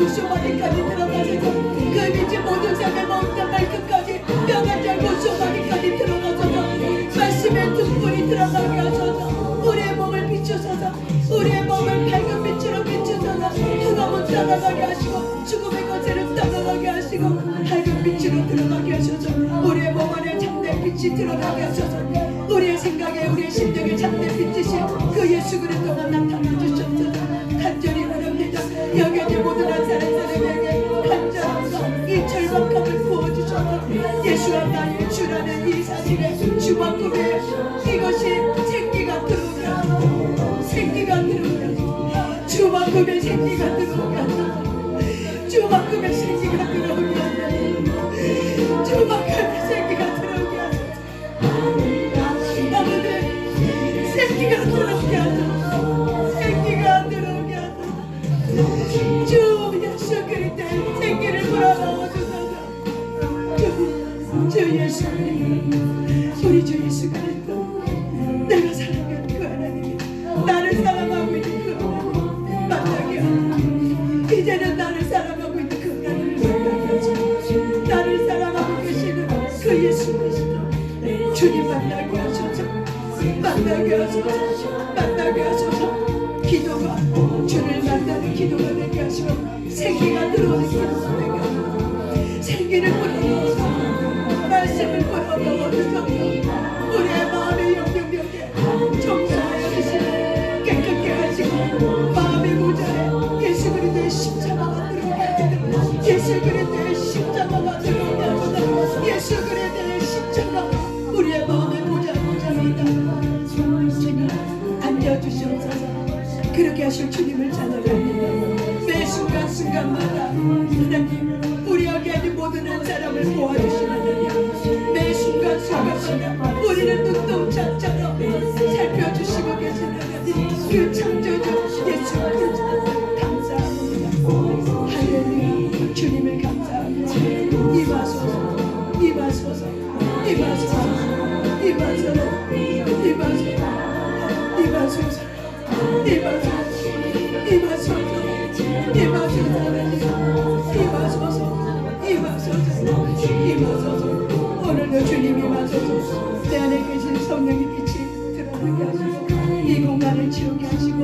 구소마디까지 들어가셔서 그 빛이 모든 삶의 마음과 발끝까지 뼈가 잘 구소마디까지 들어가셔서 말씀의 등불이 들어가게 하셔서 우리의 몸을 비추셔서 우리의 몸을 밝은 빛으로 비추셔서 뜨거운 떠나가게 하시고 죽음의 것을 떠나가게 하시고 밝은 빛으로 들어가게 하셔서 우리의 몸 안에 참된 빛이 들어가게 하셔서 우리의 생각에 우리의 심령에 참된 빛이신 그 예수 그리스도가 나타나 주셨소서. 간절히 바랍니다. 여기 있는 모든 한 사람에게 간절함과 이 절박함을 부어주셔서 예수와 나의 주라는 이 사실에 주와 꿈에 이것이 생기가 들어오게 하소서. 생기가 들어오게 하소서. 주와 꿈에 생기가 들어오게 하소서. 주와 꿈에 생기가 들어오게 하소서. 주와 꿈에 생기가 들어오게 하소서. 아버지 생기가 들어오게 하소서. 생기가 들어오게 하소서. 주 예수 그리스도의 생기를 불어넣어 주소서. 주 예수 그리스도 우리 주 예수 그리스도 내가 사랑하는 그 하나님이 나를 사랑하고 있는 그 하나님 만나게 하소서. 이제는 나를 사랑하고 있는 그 하나님을 만나게 하소서. 나를 사랑하고 계시는 그 예수 그리스도 주님 만나게 하소서. 만나게 하소서. 만나게 하소서. 기도가 주를 만나는 기도가 되게 하시고 생기가 들어오는 기도가 되게 하시고 생기를 불어넣어서 말씀을 불어넣어 주셔서 우리의 마음의 영역력에 정사하여 주시고 깨끗게 하시고 마음의 모자에 예수 그리스도의 십자가가 들어오게 하시고 예수 그리스도의 십자가가 들어오게 하소서. 예수 그리스도의 십자가가 우리의 마음의 모자입니다. 주님 앉아주시옵소서. 그렇게 하실 주님을 찬양합니다. 매 순간순간마다 하나님 우리에게 있는 모든 한 사람을 도와주시는 하나님 매 순간순간마다 우리를 눈동치 않처럼 살펴주시고 계신 하나님 그 창조주 예수 그리스도 감사합니다. 할렐루야. 주님을 감사합니다. 임하소서 임하소서 임하소서 임하소서 임하소서 임하소서. 오늘도 주님 임하소서. 내 안에 계신 성령의 빛이 드러나게 하시고 이 공간을 채우게 하시고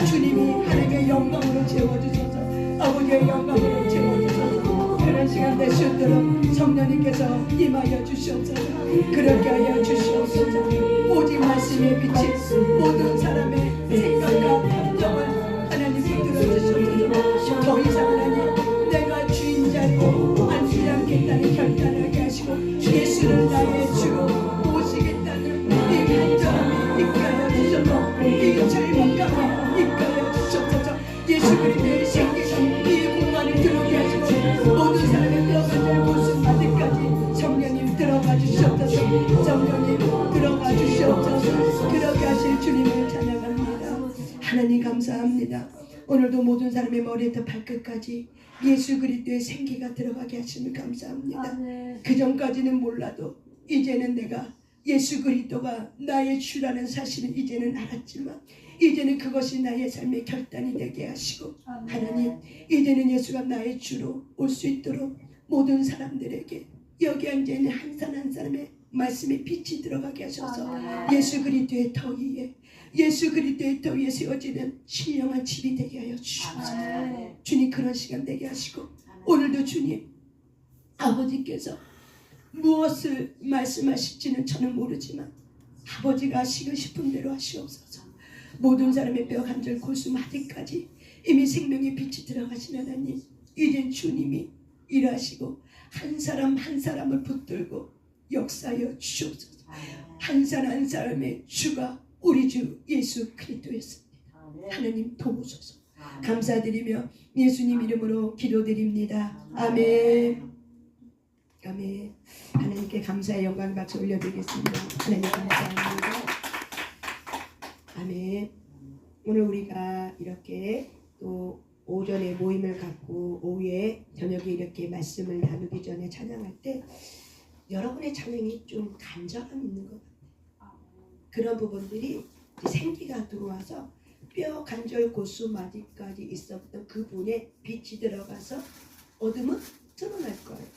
주님이 하나님의 영광으로 채워주소서. 아버지의 영광으로 채워주소서. 그런 시간 되시도록 성령님께서 임하여 주시옵소서. 그렇게 하여 주시옵소서. 오직 말씀의 빛이 모든 사람의 생각과 감정을 하나님 붙들어 주시옵소서. 더 이상 하나님 내가 주인 자리에 앉지 않겠다는 결단을 하게 하시고 예수를 나의 주로 모시겠다는 이 간절함이 입가여 주셔서 이 절박감이 입가여 주셔서 예수 그리스도의 생기가 이 공간에 들어오게 하시고 모든 사람의 뼈가 모습 마디까지 성령님 들어가 주시옵소서. 성령님 들어가 주시옵소서. 그렇게 하실 주님을 찬양합니다. 하나님 감사합니다. 오늘도 모든 사람의 머리부터 발끝까지 예수 그리스도의 생기가 들어가게 하시면 감사합니다. 그 전까지는 몰라도 이제는 내가 예수 그리스도가 나의 주라는 사실을 이제는 알았지만 이제는 그것이 나의 삶의 결단이 되게 하시고 하나님 이제는 예수가 나의 주로 올 수 있도록 모든 사람들에게 여기 앉아있는 한 사람 한 사람의 말씀에 빛이 들어가게 하셔서 예수 그리스도의 터 위에 예수 그리스도의 터 위에 세워지는 신령한 집이 되게 하여 주시옵소서. 주님 그런 시간 되게 하시고 오늘도 주님 아버지께서 무엇을 말씀하실지는 저는 모르지만 아버지가 하시고 싶은 대로 하시옵소서. 모든 사람의 뼈 관절 골수 마디까지 이미 생명의 빛이 들어가신 하나님 이젠 주님이 일하시고 한 사람 한 사람을 붙들고 역사하여 주시옵소서. 한 사람 한 사람의 주가 우리 주 예수 그리스도였습니다. 하나님 도우소서. 감사드리며 예수님 이름으로 기도드립니다. 아멘. 아멘. 하나님께 감사의 영광 박수 올려드리겠습니다. 하나님 감사합니다. 아멘. 오늘 우리가 이렇게 또 오전에 모임을 갖고 오후에 저녁에 이렇게 말씀을 나누기 전에 찬양할 때 여러분의 찬양이 좀 간절함 있는 것 같아요. 그런 부분들이 생기가 들어와서 뼈 관절 고수 마디까지 있었던 그분의 빛이 들어가서 어둠은 드러날 거예요.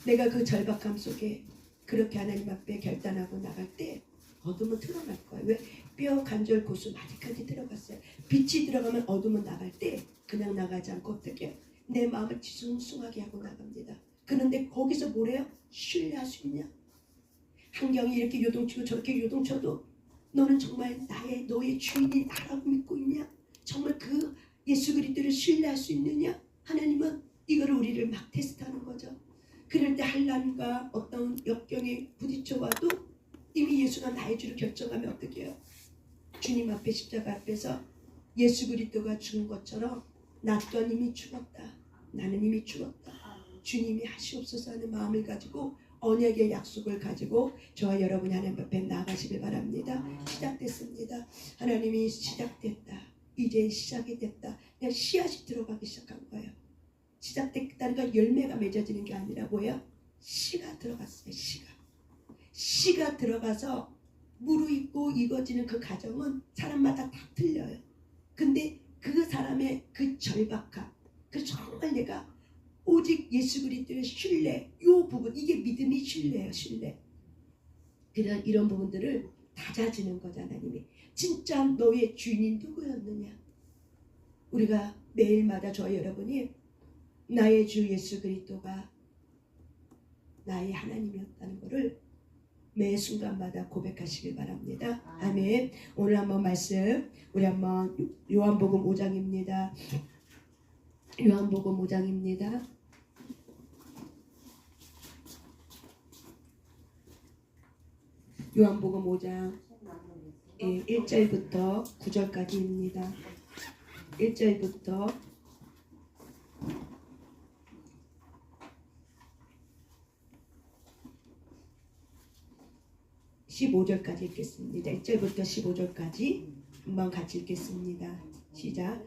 내가 그 절박함 속에 그렇게 하나님 앞에 결단하고 나갈 때 어둠은 드러날 거예요. 왜? 뼈 관절 고수 마디까지 들어갔어요. 빛이 들어가면 어둠은 나갈 때 그냥 나가지 않고 어떻게 내 마음을 지숭숭하게 하고 나갑니다. 그런데 거기서 뭐래요? 신뢰할 수 있냐? 환경이 이렇게 요동치고 저렇게 요동쳐도 너는 정말 너의 주인이 나라고 믿고 있냐? 정말 그 예수 그리스도를 신뢰할 수 있느냐? 하나님은 이거를 우리를 막 테스트하는 거죠. 그럴 때 환난과 어떤 역경에 부딪혀와도 이미 예수가 나의 주를 결정하면 어떻게 해요? 주님 앞에 십자가 앞에서 예수 그리스도가 죽은 것처럼 나 또한 이미 죽었다. 나는 이미 죽었다. 주님이 하시옵소서 하는 마음을 가지고 언약의 약속을 가지고 저와 여러분이 하나님 앞에 나가시길 바랍니다. 시작됐습니다. 하나님이 시작됐다. 이제 시작이 됐다. 그냥 씨앗이 들어가기 시작한 거예요. 시작됐다는 건 열매가 맺어지는 게 아니라 뭐예요? 씨가 들어갔어요. 씨가 들어가서 무르익고 익어지는 그 과정은 사람마다 다 틀려요. 근데 그 사람의 그 절박함, 그 정말 내가 오직 예수 그리스도의 신뢰, 이 부분, 이게 믿음이 신뢰예요. 신뢰. 이런 부분들을 다져지는 거잖아요. 하나님이 진짜 너의 주인이 누구였느냐? 우리가 매일마다 저와 여러분이 나의 주 예수 그리스도가 나의 하나님이었다는 것을 매 순간마다 고백하시길 바랍니다. 아멘. 오늘 한번 말씀 우리 한번 요한복음 5장입니다. 요한복음 5장입니다. 요한복음 5장 1절부터 9절까지입니다. 1절부터 15절까지 읽겠습니다. 1절부터 15절까지 한번 같이 읽겠습니다. 시작.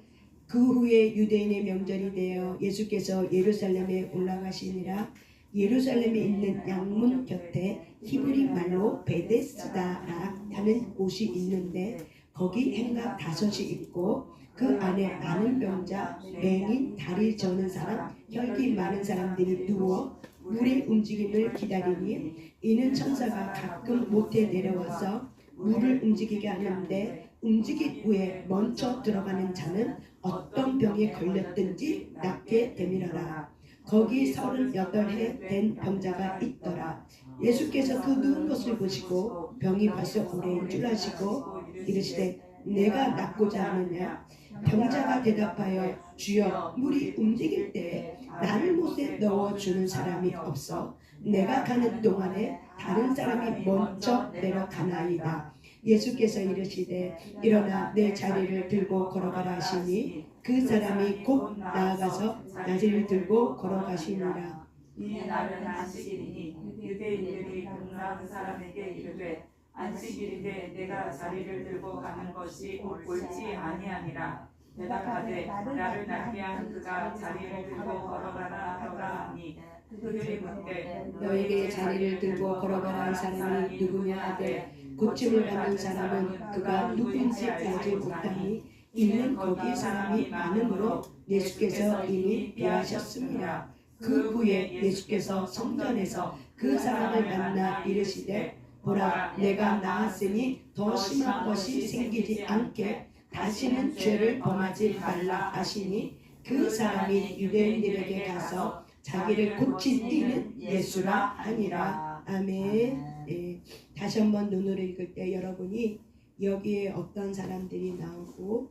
그 후에 유대인의 명절이 되어 예수께서 예루살렘에 올라가시니라. 예루살렘에 있는 양문 곁에 히브리 말로 베데스다라 하는 곳이 있는데 거기 행각 5이 있고 그 안에 많은 병자, 맹인, 다리 저는 사람, 혈기 많은 사람들이 누워 물의 움직임을 기다리니 이는 천사가 가끔 못에 내려와서 물을 움직이게 하는데 움직인 후에 먼저 들어가는 자는 어떤 병에 걸렸든지 낫게 되밀어라. 거기 38해 된 병자가 있더라. 예수께서 그 누운 것을 보시고 병이 벌써 오래인 줄 아시고 이르시되 내가 낫고자 하느냐? 병자가 대답하여 주여 물이 움직일 때에 나를 못에 넣어주는 사람이 없어 내가 가는 동안에 다른 사람이 먼저 내려가나이다. 예수께서 이르시되 일어나 내 자리를 들고 걸어가라 하시니 그 사람이 곧 나아가서 자리를 들고 걸어가시니라. 이에 날은 안식일이니 유대인들이 병나은 사람에게 이르되 안식일인데 내가 자리를 들고 가는 것이 옳지 아니하니라. 대답하되 나를 낫게 한 그가 자리를 들고 걸어가라 하더라 하니 그들이 묻되 너에게 자리를 들고 걸어가라 한 사람이 누구냐 하되 고침을 받는 사람은 그가 누구인지 알지 못하니 이는 거기 사람이 많으므로 예수께서 이미 비하셨습니다. 그 후에 예수께서 성전에서 그 사람을 만나 이르시되 보라 내가 나았으니 더 심한 것이 생기지 않게 다시는 죄를 범하지 말라 하시니 그 사람이 유대인들에게 가서 자기를 고친 이는 예수라 하니라. 아멘. 네. 다시 한번 눈으로 읽을 때 여러분이 여기에 어떤 사람들이 나오고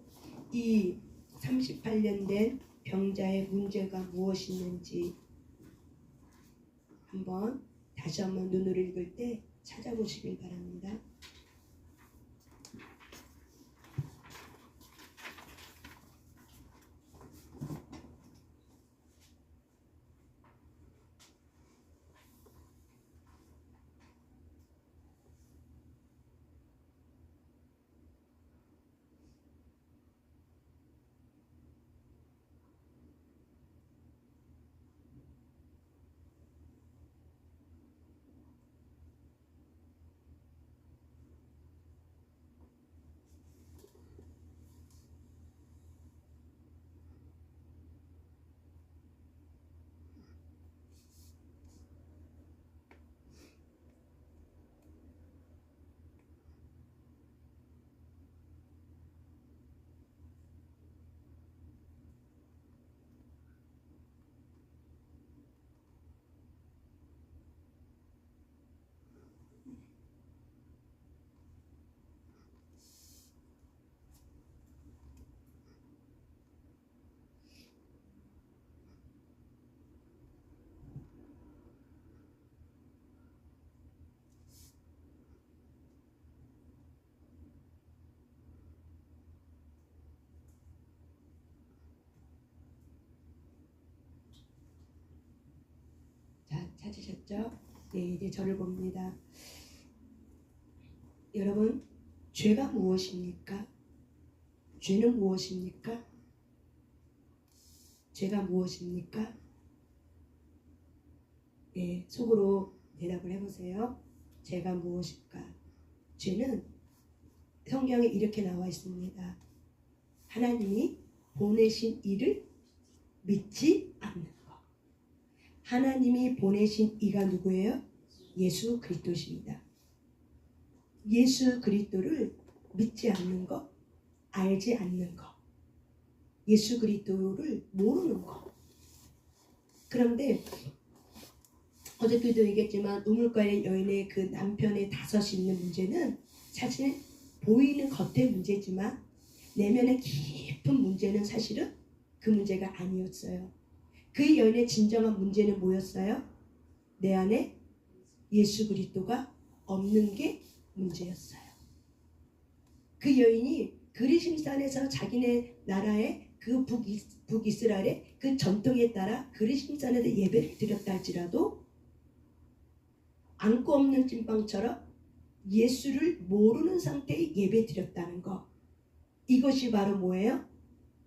이 38년 된 병자의 문제가 무엇이있는지 한번 다시 한번 눈으로 읽을 때 찾아보시길 바랍니다. 찾으셨죠? 네, 이제 저를 봅니다. 여러분, 죄가 무엇입니까? 죄는 무엇입니까? 죄가 무엇입니까? 네, 속으로 대답을 해보세요. 죄가 무엇일까? 죄는 성경에 이렇게 나와 있습니다. 하나님이 보내신 이를 믿지 않는 것. 하나님이 보내신 이가 누구예요? 예수 그리스도십니다. 예수 그리스도를 믿지 않는 것, 알지 않는 것, 예수 그리스도를 모르는 것. 그런데 어저께도 얘기했지만 우물가의 여인의 그 남편의 다섯이 있는 문제는 사실 보이는 겉의 문제지만 내면의 깊은 문제는 사실은 그 문제가 아니었어요. 그 여인의 진정한 문제는 뭐였어요? 내 안에 예수 그리스도가 없는 게 문제였어요. 그 여인이 그리심산에서 자기네 나라의 그 북이스라엘의 그 전통에 따라 그리심산에서 예배를 드렸다 할지라도 안고 없는 찐빵처럼 예수를 모르는 상태에 예배 드렸다는 거. 이것이 바로 뭐예요?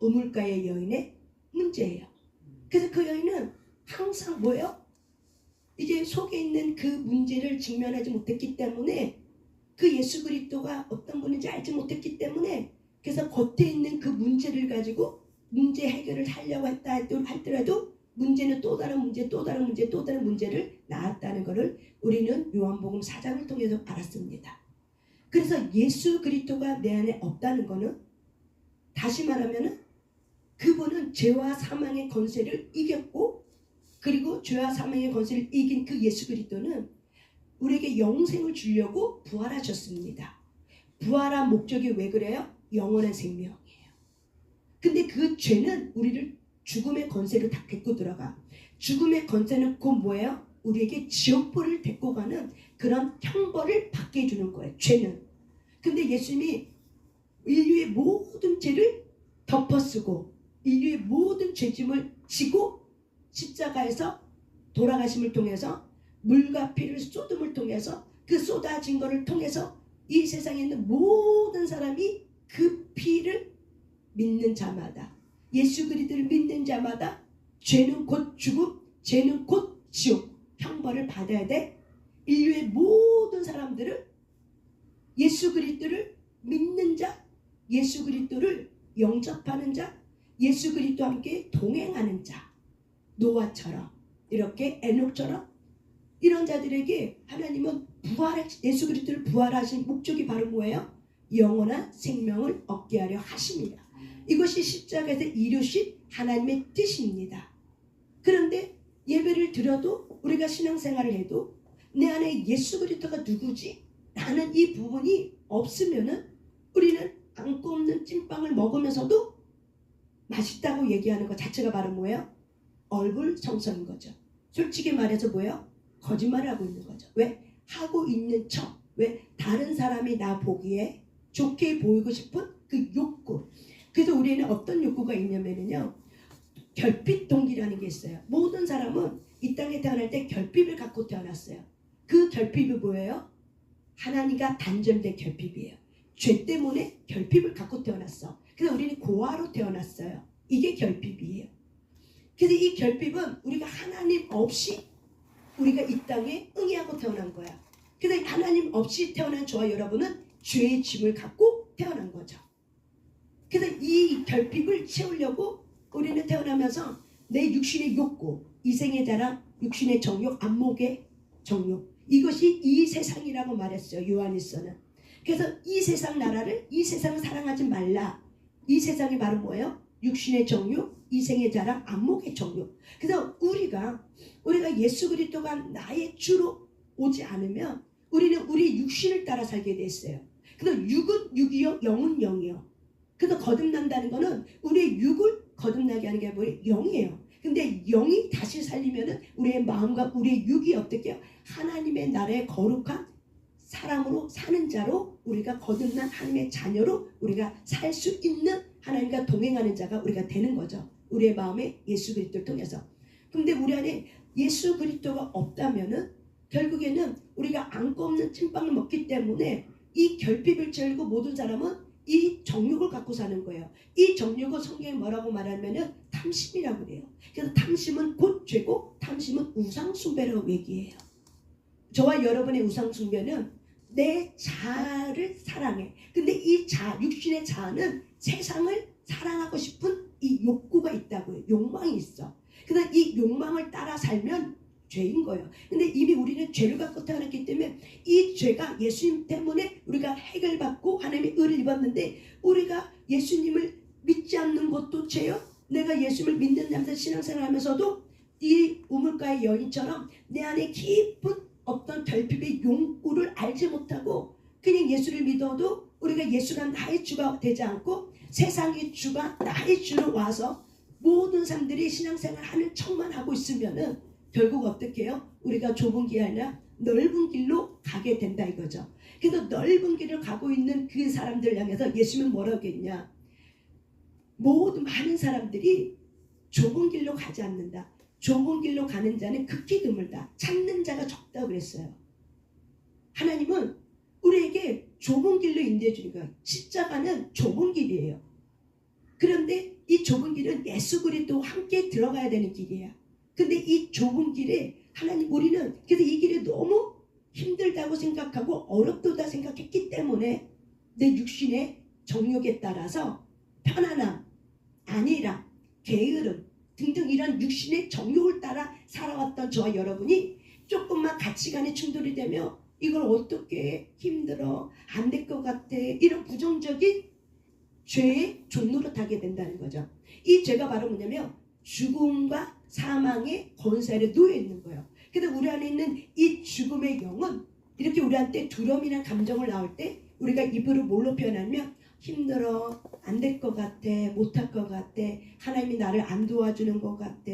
우물가의 여인의 문제예요. 그래서 그 여인은 항상 뭐예요? 이제 속에 있는 그 문제를 직면하지 못했기 때문에 그 예수 그리스도가 어떤 분인지 알지 못했기 때문에 그래서 겉에 있는 그 문제를 가지고 문제 해결을 하려고 했다 할더라도 문제는 또 다른 문제, 또 다른 문제, 또 다른 문제를 낳았다는 것을 우리는 요한복음 4장을 통해서 알았습니다. 그래서 예수 그리스도가 내 안에 없다는 것은 다시 말하면 그분은 죄와 사망의 권세를 이겼고 그리고 죄와 사망의 권세를 이긴 그 예수 그리스도는 우리에게 영생을 주려고 부활하셨습니다. 부활한 목적이 왜 그래요? 영원한 생명이에요. 근데 그 죄는 우리를 죽음의 권세를 다 데리고 들어가. 죽음의 권세는 곧 뭐예요? 우리에게 지옥불을 데리고 가는 그런 형벌을 받게 해주는 거예요. 죄는. 근데 예수님이 인류의 모든 죄를 덮어쓰고 인류의 모든 죄짐을 지고 십자가에서 돌아가심을 통해서 물과 피를 쏟음을 통해서 그 쏟아진 것을 통해서 이 세상에 있는 모든 사람이 그 피를 믿는 자마다 예수 그리스도를 믿는 자마다 죄는 곧 죽음, 죄는 곧 지옥, 형벌을 받아야 돼. 인류의 모든 사람들을 예수 그리스도를 믿는 자, 예수 그리스도를 영접하는 자, 예수 그리스도와 함께 동행하는 자, 노아처럼 이렇게 에녹처럼 이런 자들에게 하나님은 예수 그리스도를 부활하신 목적이 바로 뭐예요? 영원한 생명을 얻게 하려 하십니다. 이것이 십자가에서 이루신 하나님의 뜻입니다. 그런데 예배를 드려도 우리가 신앙생활을 해도 내 안에 예수 그리스도가 누구지? 라는 이 부분이 없으면은 우리는 안고 없는 찐빵을 먹으면서도 맛있다고 얘기하는 것 자체가 바로 뭐예요? 얼굴 성성인 거죠. 솔직히 말해서 뭐예요? 거짓말을 하고 있는 거죠. 왜? 하고 있는 척. 왜? 다른 사람이 나 보기에 좋게 보이고 싶은 그 욕구. 그래서 우리는 어떤 욕구가 있냐면요. 결핍 동기라는 게 있어요. 모든 사람은 이 땅에 태어날 때 결핍을 갖고 태어났어요. 그 결핍이 뭐예요? 하나님과 단절된 결핍이에요. 죄 때문에 결핍을 갖고 태어났어. 그래서 우리는 고아로 태어났어요. 이게 결핍이에요. 그래서 이 결핍은 우리가 하나님 없이 우리가 이 땅에 응애하고 태어난 거야. 그래서 하나님 없이 태어난 저와 여러분은 죄의 짐을 갖고 태어난 거죠. 그래서 이 결핍을 채우려고 우리는 태어나면서 내 육신의 욕구, 이생의 자랑, 육신의 정욕, 안목의 정욕, 이것이 이 세상이라고 말했어요. 요한일서는. 그래서 이 세상 나라를, 이 세상을 사랑하지 말라. 이 세상이 바로 뭐예요? 육신의 정욕, 이생의 자랑, 안목의 정욕. 그래서 우리가 예수 그리스도가 나의 주로 오지 않으면 우리는 우리 육신을 따라 살게 됐어요. 그래서 육은 육이요, 영은 영이요. 그래서 거듭난다는 거는 우리의 육을 거듭나게 하는 게 뭐예요? 영이에요. 근데 영이 다시 살리면은 우리의 마음과 우리의 육이 어떻게 해요? 하나님의 나라의 거룩한 사람으로 사는 자로 우리가 거듭난 하나님의 자녀로 우리가 살 수 있는 하나님과 동행하는 자가 우리가 되는 거죠. 우리의 마음에 예수 그리스도를 통해서. 근데 우리 안에 예수 그리스도가 없다면은 결국에는 우리가 안고 없는 찐빵을 먹기 때문에 이 결핍을 채우고 모든 사람은 이 정욕을 갖고 사는 거예요. 이 정욕을 성경에 뭐라고 말하면은 탐심이라고 그래요. 그래서 탐심은 곧 죄고 탐심은 우상숭배라고 얘기해요. 저와 여러분의 우상숭배는 내 자아를 사랑해. 근데 이 자아, 육신의 자아는 세상을 사랑하고 싶은 이 욕구가 있다고요. 욕망이 있어. 그래서 이 욕망을 따라 살면 죄인 거예요. 근데 이미 우리는 죄를 갖고 태어났기 때문에 이 죄가 예수님 때문에 우리가 해결받고 하나님의 의를 입었는데 우리가 예수님을 믿지 않는 것도 죄요. 내가 예수님을 믿는 자면서 신앙생활 하면서도 이 우물가의 여인처럼 내 안에 깊은 어떤 결핍의 욕구를 알지 못하고 그냥 예수를 믿어도 우리가 예수가 나의 주가 되지 않고 세상의 주가 나의 주로 와서 모든 사람들이 신앙생활 하는 척만 하고 있으면은 결국 어떻게 해요? 우리가 좁은 길이 아니라 넓은 길로 가게 된다 이거죠. 그래서 넓은 길을 가고 있는 그 사람들 향해서 예수님은 뭐라고 했냐? 모든 많은 사람들이 좁은 길로 가지 않는다. 좁은 길로 가는 자는 극히 드물다. 찾는 자가 적다고 그랬어요. 하나님은 우리에게 좁은 길로 인도해 주는 거예요. 십자가는 좁은 길이에요. 그런데 이 좁은 길은 예수 그리스도와 함께 들어가야 되는 길이에요. 근데 이 좁은 길에 하나님 우리는 그래서 이 길이 너무 힘들다고 생각하고 어렵다 생각했기 때문에 내 육신의 정욕에 따라서 편안함, 안일함, 게으름 등등 이런 육신의 정욕을 따라 살아왔던 저와 여러분이 조금만 가치관의 충돌이 되며 이걸 어떻게 힘들어 안 될 것 같아 이런 부정적인 죄의 종노릇하게 된다는 거죠. 이 죄가 바로 뭐냐면 죽음과 사망의 권세 아래 놓여 있는 거예요. 그래서 우리 안에 있는 이 죽음의 영은 이렇게 우리한테 두려움이나 감정을 나올 때 우리가 입으로 뭘로 표현하면 힘들어, 안 될 것 같아, 못할 것 같아, 하나님이 나를 안 도와주는 것 같아,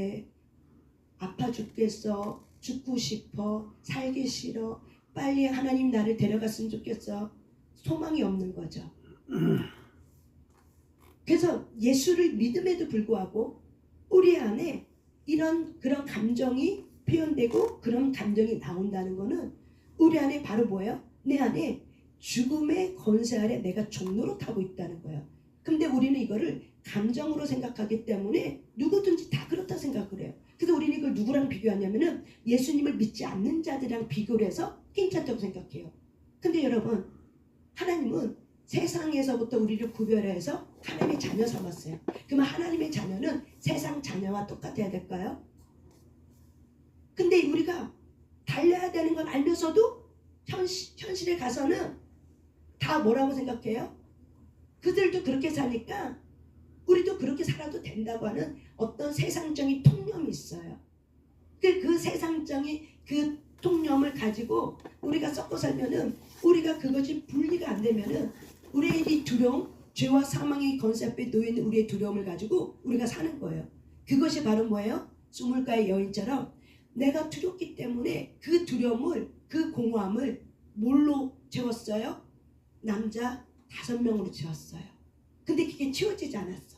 아파 죽겠어, 죽고 싶어, 살기 싫어, 빨리 하나님 나를 데려갔으면 좋겠어. 소망이 없는 거죠. 그래서 예수를 믿음에도 불구하고 우리 안에 이런 그런 감정이 표현되고 그런 감정이 나온다는 거는 우리 안에 바로 뭐예요? 내 안에 죽음의 권세 아래 내가 종노릇하고 있다는 거예요. 근데 우리는 이거를 감정으로 생각하기 때문에 누구든지 다 그렇다 생각을 해요. 그래서 우리는 이걸 누구랑 비교하냐면은 예수님을 믿지 않는 자들이랑 비교를 해서 괜찮다고 생각해요. 근데 여러분 하나님은 세상에서부터 우리를 구별해서 하나님의 자녀 삼았어요. 그러면 하나님의 자녀는 세상 자녀와 똑같아야 될까요? 근데 우리가 달려야 되는 건 알면서도 현실에 가서는 다 뭐라고 생각해요? 그들도 그렇게 사니까 우리도 그렇게 살아도 된다고 하는 어떤 세상적인 통념이 있어요. 그 세상적인 그 통념을 가지고 우리가 섞어 살면은 우리가 그것이 분리가 안 되면은 우리의 이 두려움, 죄와 사망의 권세 앞에 놓여 있는 우리의 두려움을 가지고 우리가 사는 거예요. 그것이 바로 뭐예요? 우물가의 여인처럼 내가 두렵기 때문에 그 두려움을, 그 공허함을 뭘로 채웠어요? 남자 5명으로 채웠어요. 근데 그게 채워지지 않았어.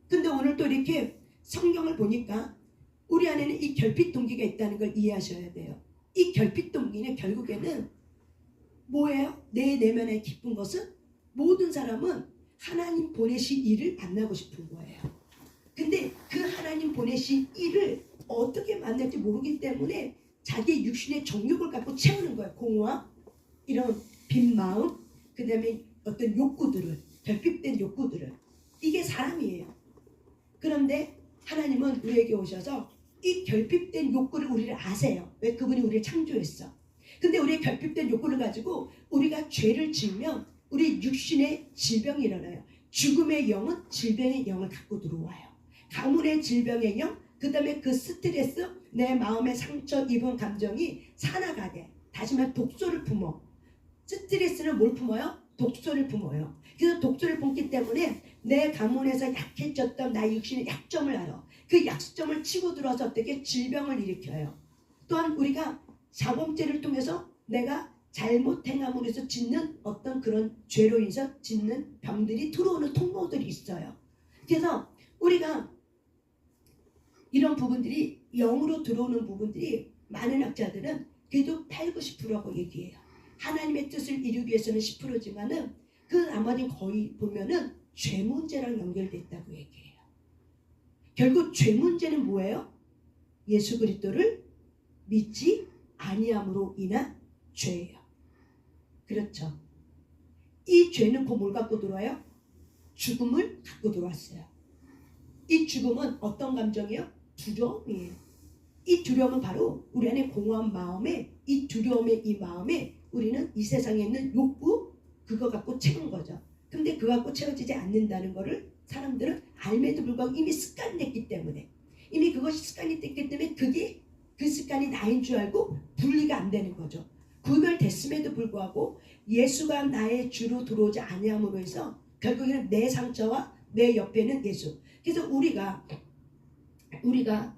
근데 오늘 또 이렇게 성경을 보니까 우리 안에는 이 결핍 동기가 있다는 걸 이해하셔야 돼요. 이 결핍 동기는 결국에는 뭐예요? 내 내면에 깊은 것은 모든 사람은 하나님 보내신 일을 만나고 싶은 거예요. 근데 그 하나님 보내신 일을 어떻게 만날지 모르기 때문에 자기의 육신의 정욕을 갖고 채우는 거예요. 공허함, 이런 빈 마음, 그 다음에 어떤 욕구들을, 결핍된 욕구들을. 이게 사람이에요. 그런데 하나님은 우리에게 오셔서 이 결핍된 욕구를 우리를 아세요. 왜? 그분이 우리를 창조했어. 근데 우리의 결핍된 욕구를 가지고 우리가 죄를 지으면 우리 육신의 질병이 일어나요. 죽음의 영은 질병의 영을 갖고 들어와요. 가문의 질병의 영, 그 다음에 그 스트레스, 내 마음에 상처 입은 감정이 산화가 돼. 다시 말해 독소를 품어. 스트레스는 뭘 품어요? 독소를 품어요. 그래서 독소를 품기 때문에 내 가문에서 약해졌던 나의 육신의 약점을 알아. 그 약점을 치고 들어와서 어떻게 질병을 일으켜요. 또한 우리가 자범죄를 통해서 내가 잘못 행함으로 해서 짓는 어떤 그런 죄로 인해서 짓는 병들이 들어오는 통로들이 있어요. 그래서 우리가 이런 부분들이 영으로 들어오는 부분들이 많은 학자들은 그래도 8, 90%라고 얘기해요. 하나님의 뜻을 이루기 위해서는 10%지만은 그 나머지 거의 보면은 죄 문제랑 연결됐다고 얘기해요. 결국 죄 문제는 뭐예요? 예수 그리스도를 믿지 아니함으로 인한 죄예요. 그렇죠. 이 죄는 곧 뭘 갖고 들어와요? 죽음을 갖고 들어왔어요. 이 죽음은 어떤 감정이에요? 두려움이에요. 이 두려움은 바로 우리 안에 공허한 마음에, 이 두려움의 이 마음에 우리는 이 세상에 있는 욕구 그거 갖고 채운 거죠. 근데 그거 갖고 채워지지 않는다는 거를 사람들은 알매도 불구하고 이미 습관이 됐기 때문에, 이미 그것이 습관이 됐기 때문에 그게 그 습관이 나인 줄 알고 분리가 안 되는 거죠. 구별됐음에도 불구하고 예수가 나의 주로 들어오지 아니함으로 해서 결국에는 내 상처와 내 옆에는 예수. 그래서 우리가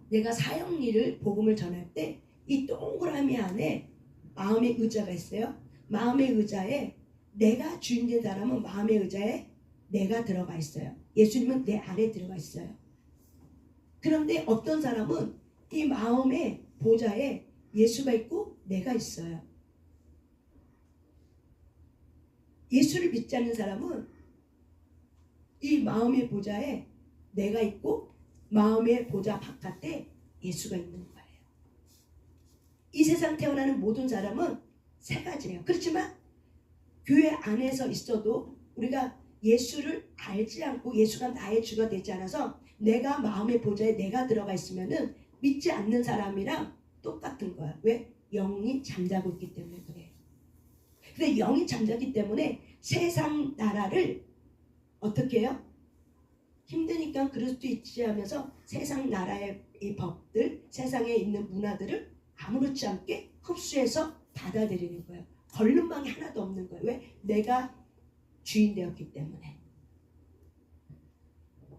내가 사형리를 복음을 전할 때 이 동그라미 안에 마음의 의자가 있어요. 마음의 의자에 내가 주인된 사람은 마음의 의자에 내가 들어가 있어요. 예수님은 내 안에 들어가 있어요. 그런데 어떤 사람은 이 마음의 보좌에 예수가 있고 내가 있어요. 예수를 믿지 않는 사람은 이 마음의 보좌에 내가 있고 마음의 보좌 바깥에 예수가 있는 거예요. 이 세상 태어나는 모든 사람은 세 가지예요. 그렇지만 교회 안에서 있어도 우리가 예수를 알지 않고 예수가 나의 주가 되지 않아서 내가 마음의 보좌에 내가 들어가 있으면은 믿지 않는 사람이랑 똑같은 거야. 왜? 영이 잠자고 있기 때문에 그래요. 근데 영이 잠자기 때문에 세상 나라를 어떻게 해요? 힘드니까 그럴 수도 있지 하면서 세상 나라의 이 법들, 세상에 있는 문화들을 아무렇지 않게 흡수해서 받아들이는 거예요. 걸림망이 하나도 없는 거예요. 왜? 내가 주인 되었기 때문에.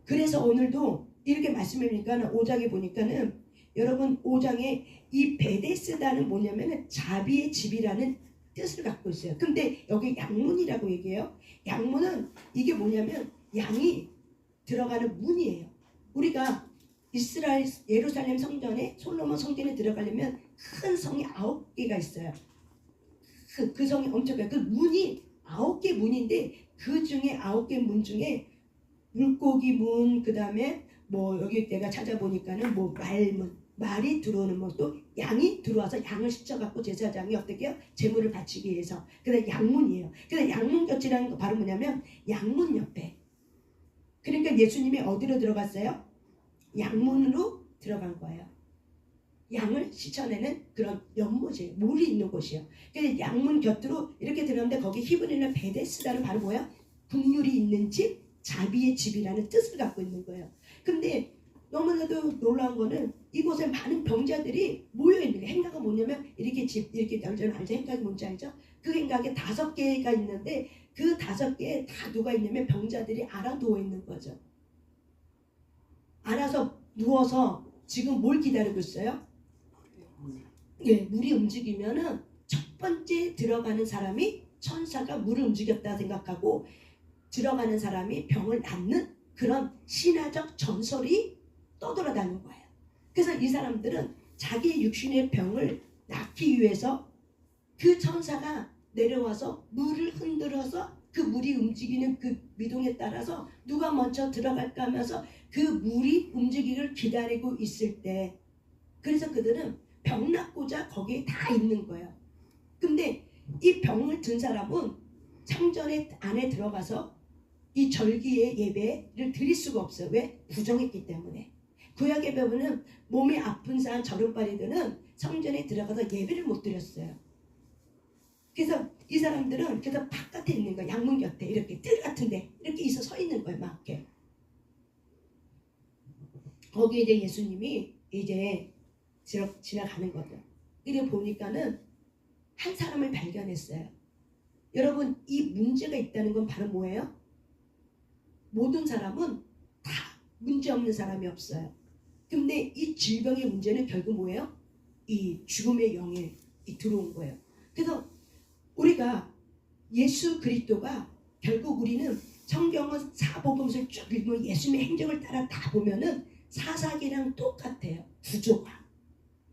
그래서 오늘도 이렇게 말씀해보니까 5장에 보니까는 여러분 5장에 이 베데스다는 뭐냐면은 자비의 집이라는 뜻을 갖고 있어요. 근데 여기 양문이라고 얘기해요. 양문은 이게 뭐냐면 양이 들어가는 문이에요. 우리가 이스라엘 예루살렘 성전에 솔로몬 성전에 들어가려면 큰 성이 9개가 있어요. 그 성이 엄청 커요. 그 문이 9개 문인데 그 중에 9개 문 중에 물고기 문, 그 다음에 뭐 여기 내가 찾아보니까는 뭐 말문, 말이 들어오는 것도 양이 들어와서 양을 시켜갖고 제사장이 어떻게 해요? 제물을 바치기 위해서. 그다음 양문이에요. 그다음 양문 곁이라는 거 바로 뭐냐면 양문 옆에. 그러니까 예수님이 어디로 들어갔어요? 양문으로 들어간 거예요. 양을 씻어내는 그런 연못이에요. 물이 있는 곳이에요. 그래서 양문 곁으로 이렇게 들어갔는데 거기 히브리어는 베데스다는 바로 뭐야? 국률이 있는 집, 자비의 집이라는 뜻을 갖고 있는 거예요. 근데 너무나도 놀라운 거는 이곳에 많은 병자들이 모여있는 거예요. 행각은 뭐냐면 이렇게 집, 이렇게 여러분 알죠? 행각이 뭔지 알죠? 그 행각에 5개가 있는데 그 5개에 다 누가 있냐면 병자들이 알아 누워 있는 거죠. 알아서 누워서 지금 뭘 기다리고 있어요? 예, 물이 움직이면은 첫 번째 들어가는 사람이 천사가 물을 움직였다 생각하고 들어가는 사람이 병을 낫는 그런 신화적 전설이 떠돌아다니는 거예요. 그래서 이 사람들은 자기 육신의 병을 낫기 위해서 그 천사가 내려와서 물을 흔들어서 그 물이 움직이는 그 미동에 따라서 누가 먼저 들어갈까 하면서 그 물이 움직이기를 기다리고 있을 때, 그래서 그들은 병 낫고자 거기에 다 있는 거예요. 근데 이 병을 든 사람은 성전에 안에 들어가서 이 절기의 예배를 드릴 수가 없어요. 왜? 부정했기 때문에. 구약의 배우는 몸이 아픈 사람 저른바리들은 성전에 들어가서 예배를 못 드렸어요. 그래서 이 사람들은 그래서 바깥에 있는 거야. 양문 곁에 이렇게 뜰 같은데 이렇게 있어 서 있는 거예요. 막 이렇게. 거기에 이제 예수님이 이제 지나가는 거죠. 이래 보니까는 한 사람을 발견했어요. 여러분, 이 문제가 있다는 건 바로 뭐예요? 모든 사람은 다 문제 없는 사람이 없어요. 근데 이 질병의 문제는 결국 뭐예요? 이 죽음의 영에 들어온 거예요. 그래서 우리가 예수 그리스도가 결국 우리는 성경은 사복음서를 쭉 읽으면 예수님의 행적을 따라 다 보면은 사사기랑 똑같아요. 구조가.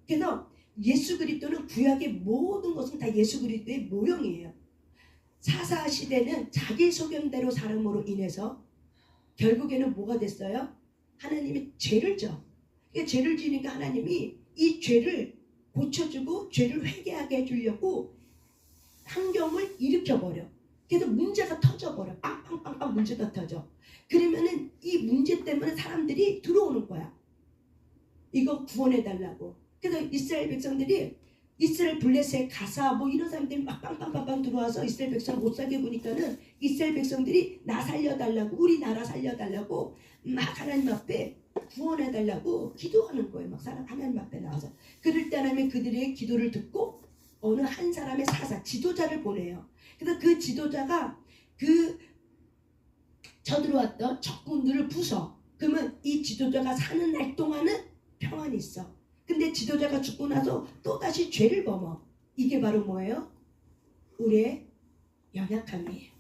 그래서 예수 그리스도는 구약의 모든 것은 다 예수 그리스도의 모형이에요. 사사 시대는 자기 소견대로 사람으로 인해서 결국에는 뭐가 됐어요? 하나님이 죄를 져. 그러니까 죄를 지니까 하나님이 이 죄를 고쳐주고 죄를 회개하게 해주려고 환경을 일으켜버려. 그래서 문제가 터져버려. 빵빵빵빵 문제가 터져. 그러면은 이 문제 때문에 사람들이 들어오는 거야. 이거 구원해달라고. 그래서 이스라엘 백성들이 이스라엘 블레셋 가사 뭐 이런 사람들이 막 빵빵빵빵 들어와서 이스라엘 백성 못 살게 보니까는 이스라엘 백성들이 나 살려달라고 우리 나라 살려달라고 막 하나님 앞에 구원해달라고 기도하는 거예요. 막 사람 하나님 앞에 나와서. 그럴 때 하나님이 그들의 기도를 듣고 어느 한 사람의 사사 지도자를 보내요. 그래서 그 지도자가 그 쳐들어왔던 적군들을 부숴. 그러면 이 지도자가 사는 날 동안은 평안이 있어. 근데 지도자가 죽고 나서 또다시 죄를 범어. 이게 바로 뭐예요? 우리의 연약함이에요.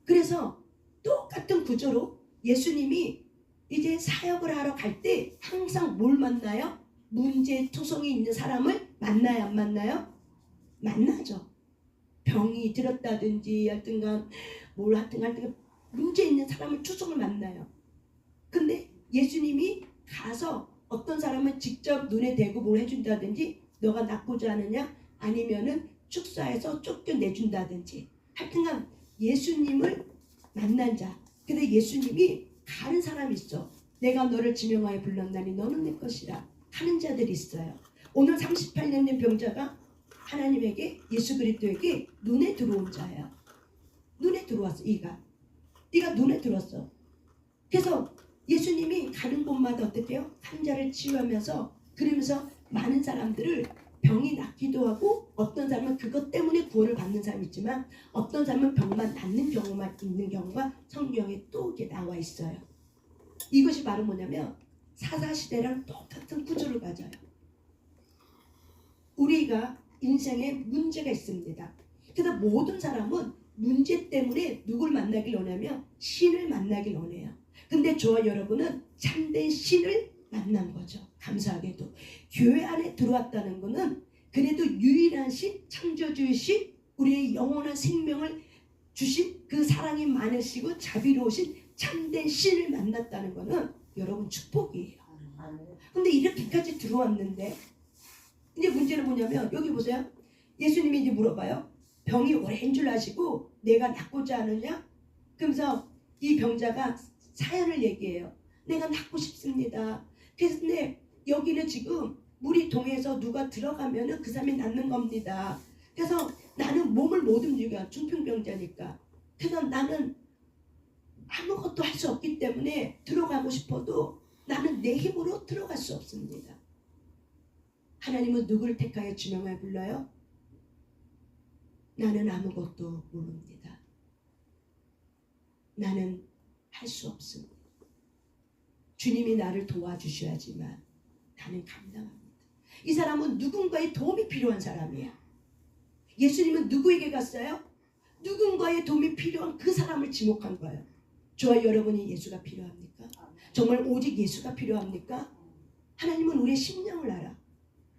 그래서 똑같은 구조로 예수님이 이제 사역을 하러 갈 때 항상 뭘 만나요? 문제 투성이 있는 사람을 만나요, 안 만나요? 만나죠. 병이 들었다든지 하여튼간 뭘 하여튼간 문제 있는 사람을 투성을 만나요. 근데 예수님이 가서 어떤 사람은 직접 눈에 대고 뭘 해준다든지 너가 나쁘지 않으냐 아니면은 축사해서 쫓겨내준다든지 하여튼간 예수님을 만난 자. 근데 예수님이 가는 사람이 있어. 내가 너를 지명하여 불렀나니 너는 내 것이라 하는 자들이 있어요. 오늘 38년 된 병자가 하나님에게 예수 그리스도에게 눈에 들어온 자예요. 눈에 들어왔어. 이가 눈에 들어왔어. 그래서 예수님이 가는 곳마다 어떻게 해요? 환자를 치유하면서 그러면서 많은 사람들을 병이 낫기도 하고 어떤 사람은 그것 때문에 구원을 받는 사람이 있지만 어떤 사람은 병만 낫는 경우만 있는 경우가 성경에 또 이렇게 나와 있어요. 이것이 바로 뭐냐면 사사시대랑 똑같은 구조를 가져요. 우리가 인생에 문제가 있습니다. 그래서 모든 사람은 문제 때문에 누굴 만나길 원하면 신을 만나길 원해요. 근데 저와 여러분은 참된 신을 만난 거죠. 감사하게도. 교회 안에 들어왔다는 것은 그래도 유일한 신, 창조주의 신, 우리의 영원한 생명을 주신 그 사랑이 많으시고 자비로우신 참된 신을 만났다는 것은 여러분 축복이에요. 근데 이렇게까지 들어왔는데 이제 문제는 뭐냐면 여기 보세요. 예수님이 이제 물어봐요. 병이 오래인 줄 아시고 내가 낫고자 하느냐? 그러면서 이 병자가 사연을 얘기해요. 내가 낫고 싶습니다. 그래서 근데 여기는 지금 물이 동해서 누가 들어가면은 그 사람이 낫는 겁니다. 그래서 나는 몸을 못 움직여. 중풍병자니까. 그래서 나는 아무것도 할 수 없기 때문에 들어가고 싶어도 나는 내 힘으로 들어갈 수 없습니다. 하나님은 누구를 택하여 지명하여 불러요? 나는 아무것도 모릅니다. 나는 할 수 없습니다. 주님이 나를 도와주셔야지만 나는 감당합니다. 이 사람은 누군가의 도움이 필요한 사람이야. 예수님은 누구에게 갔어요? 누군가의 도움이 필요한 그 사람을 지목한 거예요. 저와 여러분이 예수가 필요합니까? 정말 오직 예수가 필요합니까? 하나님은 우리의 심령을 알아.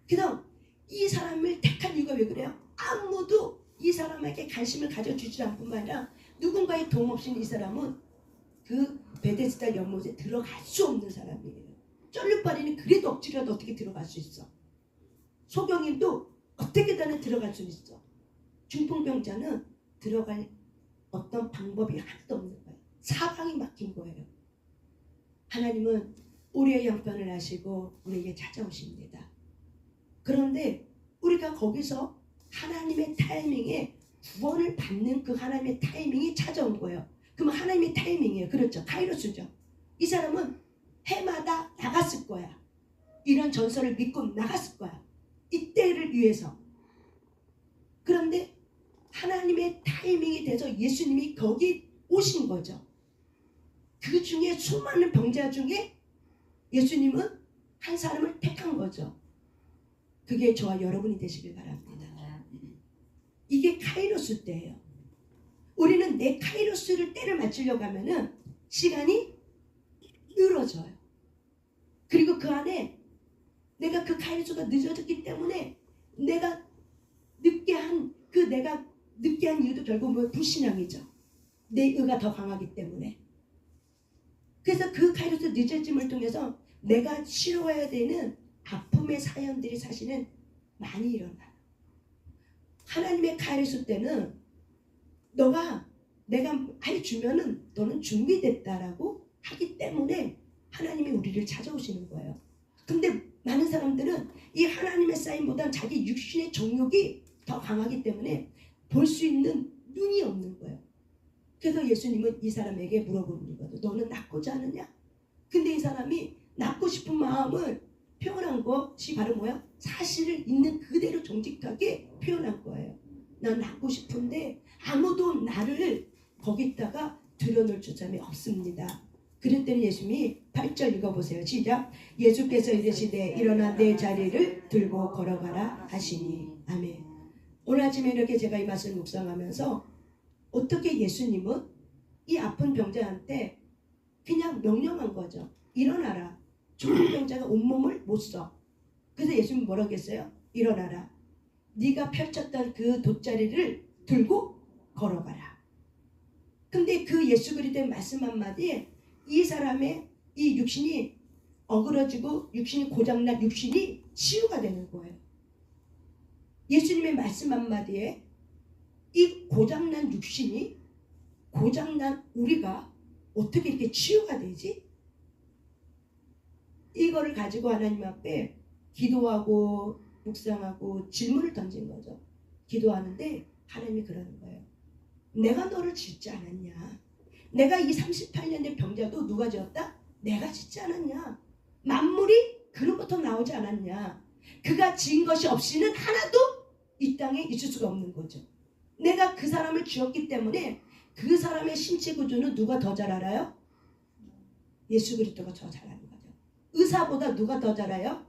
그래서 이 사람을 택한 이유가 왜 그래요? 아무도 이 사람에게 관심을 가져주지 않을 뿐만 아니라 누군가의 도움 없이는 이 사람은 그 베데스다 연못에 들어갈 수 없는 사람이에요. 쩔룩바리는 그래도 억지라도 어떻게 들어갈 수 있어. 소경인도 어떻게든 들어갈 수 있어. 중풍병자는 들어갈 어떤 방법이 하나도 없는 거예요. 사방이 막힌 거예요. 하나님은 우리의 형편을 아시고 우리에게 찾아오십니다. 그런데 우리가 거기서 하나님의 타이밍에 구원을 받는 그 하나님의 타이밍이 찾아온 거예요. 그러면 하나님의 타이밍이에요. 그렇죠. 카이로스죠. 이 사람은 해마다 나갔을 거야. 이런 전설을 믿고 나갔을 거야. 이때를 위해서. 그런데 하나님의 타이밍이 돼서 예수님이 거기 오신 거죠. 그 중에 수많은 병자 중에 예수님은 한 사람을 택한 거죠. 그게 저와 여러분이 되시길 바랍니다. 이게 카이로스 때예요. 우리는 내 카이로스를 때를 맞추려고 하면은 시간이 늘어져요. 그리고 그 안에 내가 그 카이로스가 늦어졌기 때문에 내가 늦게 한 이유도 결국 뭐 불신앙이죠. 내 의가 더 강하기 때문에. 그래서 그 카이로스 늦어짐을 통해서 내가 치료해야 되는 아픔의 사연들이 사실은 많이 일어나요. 하나님의 카이로스 때는 내가 해주면은 너는 준비됐다라고 하기 때문에 하나님이 우리를 찾아오시는 거예요. 근데 많은 사람들은 이 하나님의 사인보다는 자기 육신의 정욕이 더 강하기 때문에 볼 수 있는 눈이 없는 거예요. 그래서 예수님은 이 사람에게 물어보는 거예요. 너는 낫고자 하느냐? 근데 이 사람이 낫고 싶은 마음을 표현한 것이 바로 뭐야? 사실을 있는 그대로 정직하게 표현한 거예요. 난 낫고 싶은데 아무도 나를 거기다가 들여놓을 사람이 없습니다. 그럴 때는 예수님이 8절 읽어보세요. 시작. 예수께서 이르시되 일어나 내 자리를 들고 걸어가라 하시니. 아멘. 오늘 아침에 이렇게 제가 이 말씀을 묵상하면서 어떻게 예수님은 이 아픈 병자한테 그냥 명령한 거죠. 일어나라. 죽은 병자가 온몸을 못 써. 그래서 예수님이 뭐라고 했어요? 일어나라. 네가 펼쳤던 그 돗자리를 들고 걸어가라. 근데 그 예수 그리스도의 말씀 한마디에 이 사람의 이 육신이 어그러지고 육신이 고장난 육신이 치유가 되는 거예요. 예수님의 말씀 한마디에 이 고장난 육신이 고장난 우리가 어떻게 이렇게 치유가 되지? 이거를 가지고 하나님 앞에 기도하고 묵상하고 질문을 던진 거죠. 기도하는데 하나님이 그러는 거예요. 내가 너를 짓지 않았냐? 내가 이 38년의 병자도 누가 지었다? 내가 짓지 않았냐? 만물이 그로부터 나오지 않았냐? 그가 지은 것이 없이는 하나도 이 땅에 있을 수가 없는 거죠. 내가 그 사람을 지었기 때문에 그 사람의 신체 구조는 누가 더 잘 알아요? 예수 그리스도가 더 잘 아는 거죠. 의사보다 누가 더 잘 알아요?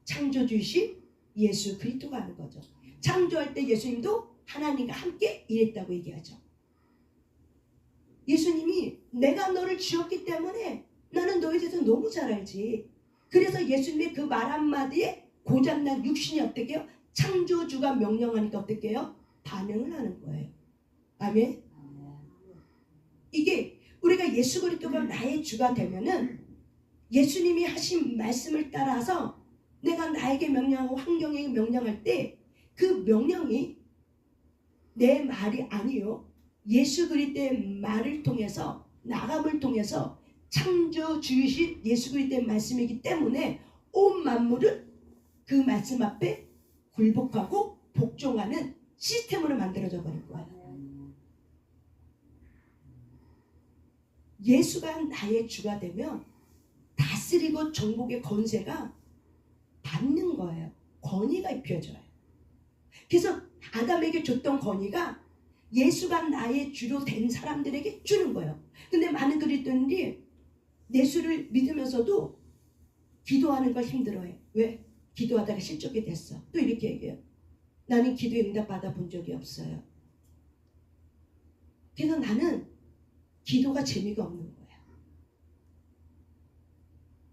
창조주이신 예수 그리스도가 아는 거죠. 창조할 때 예수님도 하나님과 함께 일했다고 얘기하죠. 예수님이 내가 너를 지었기 때문에 나는 너에 대해서 너무 잘 알지. 그래서 예수님의 그 말 한마디에 고장난 육신이 어떻게 해요? 창조주가 명령하니까 어떻게 해요? 반응을 하는 거예요. 아멘. 이게 우리가 예수 그리스도가 나의 주가 되면은 예수님이 하신 말씀을 따라서 내가 나에게 명령하고 환경에게 명령할 때 그 명령이 내 말이 아니요. 예수 그리스도의 말을 통해서 나감을 통해서 창조주이신 예수 그리스도의 말씀이기 때문에 온 만물은 그 말씀 앞에 굴복하고 복종하는 시스템으로 만들어져 버린 거예요. 예수가 나의 주가 되면 다스리고 정복의 권세가 받는 거예요. 권위가 입혀져요. 그래서 아담에게 줬던 권위가 예수가 나의 주로 된 사람들에게 주는 거예요. 근데 많은 그리스도인들이 예수를 믿으면서도 기도하는 걸 힘들어해. 왜? 기도하다가 실족이 됐어. 또 이렇게 얘기해요. 나는 기도에 응답 받아본 적이 없어요. 그래서 나는 기도가 재미가 없는 거야.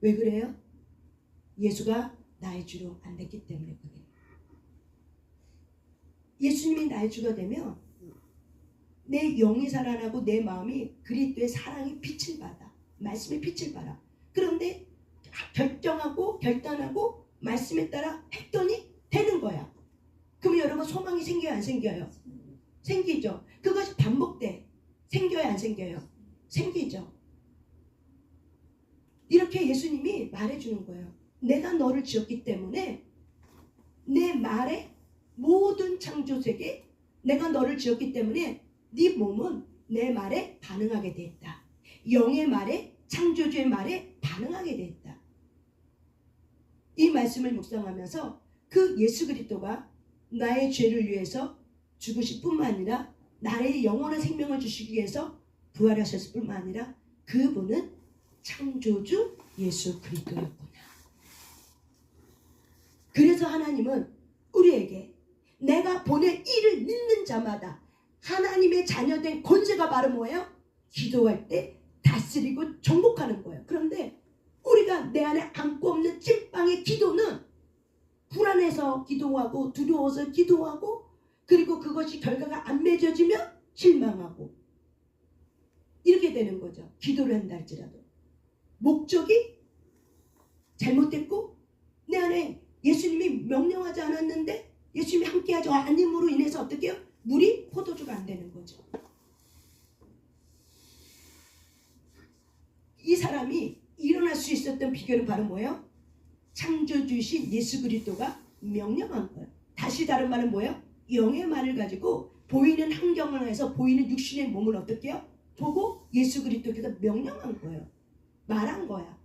왜 그래요? 예수가 나의 주로 안 됐기 때문에 그래요. 예수님이 나의 주가 되면 내 영이 살아나고 내 마음이 그리스도의 사랑의 빛을 받아. 말씀의 빛을 받아. 그런데 결정하고 결단하고 말씀에 따라 했더니 되는 거야. 그럼 여러분 소망이 생겨요 안 생겨요? 생기죠. 그것이 반복돼. 생겨요 안 생겨요? 생기죠. 이렇게 예수님이 말해주는 거예요. 내가 너를 지었기 때문에 내 말에 모든 창조세계 내가 너를 지었기 때문에 네 몸은 내 말에 반응하게 됐다. 영의 말에 창조주의 말에 반응하게 됐다. 이 말씀을 묵상하면서 그 예수 그리스도가 나의 죄를 위해서 죽으실 뿐만 아니라 나의 영원한 생명을 주시기 위해서 부활하셨을 뿐만 아니라 그분은 창조주 예수 그리스도였구나. 그래서 하나님은 우리에게 내가 보낼 이를 믿는 자마다 하나님의 자녀된 권세가 바로 뭐예요? 기도할 때 다스리고 정복하는 거예요. 그런데 우리가 내 안에 안고 없는 찐빵의 기도는 불안해서 기도하고 두려워서 기도하고 그리고 그것이 결과가 안 맺어지면 실망하고 이렇게 되는 거죠. 기도를 한다 할지라도 목적이 잘못됐고 내 안에 예수님이 명령하지 않았는데 예수님이 함께하지 않음으로 인해서 어떻게 해요? 물이 포도주가 안 되는 거죠. 이 사람이 일어날 수 있었던 비결은 바로 뭐예요? 창조주신 예수 그리스도가 명령한 거예요. 다시 다른 말은 뭐예요? 영의 말을 가지고 보이는 환경을 해서 보이는 육신의 몸을 어떻게 해요? 보고 예수 그리스도께서 명령한 거예요. 말한 거야.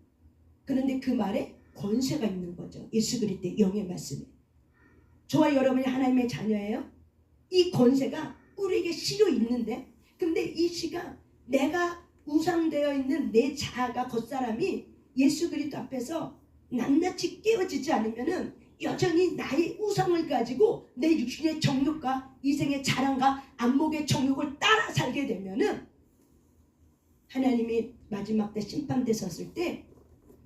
그런데 그 말에 권세가 있는 거죠. 예수 그리스도의 영의 말씀에. 저와 여러분이 하나님의 자녀예요. 이 권세가 우리에게 실로 있는데 근데 이 시간 내가 우상되어 있는 내 자아가 겉사람이 예수 그리스도 앞에서 낱낱이 깨어지지 않으면은 여전히 나의 우상을 가지고 내 육신의 정욕과 이생의 자랑과 안목의 정욕을 따라 살게 되면은 하나님이 마지막 때 심판대 섰을 때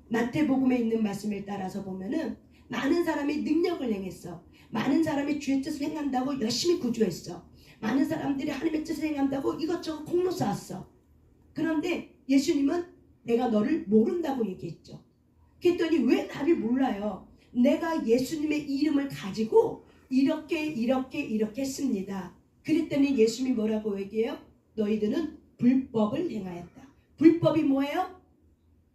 마태복음에 있는 말씀을 따라서 보면은 많은 사람이 능력을 행했어. 많은 사람이 주의 뜻을 행한다고 열심히 구조했어. 많은 사람들이 하나님의 뜻을 행한다고 이것저것 공로 쌓았어. 그런데 예수님은 내가 너를 모른다고 얘기했죠. 그랬더니 왜 나를 몰라요? 내가 예수님의 이름을 가지고 이렇게 했습니다. 그랬더니 예수님이 뭐라고 얘기해요? 너희들은 불법을 행하였다. 불법이 뭐예요?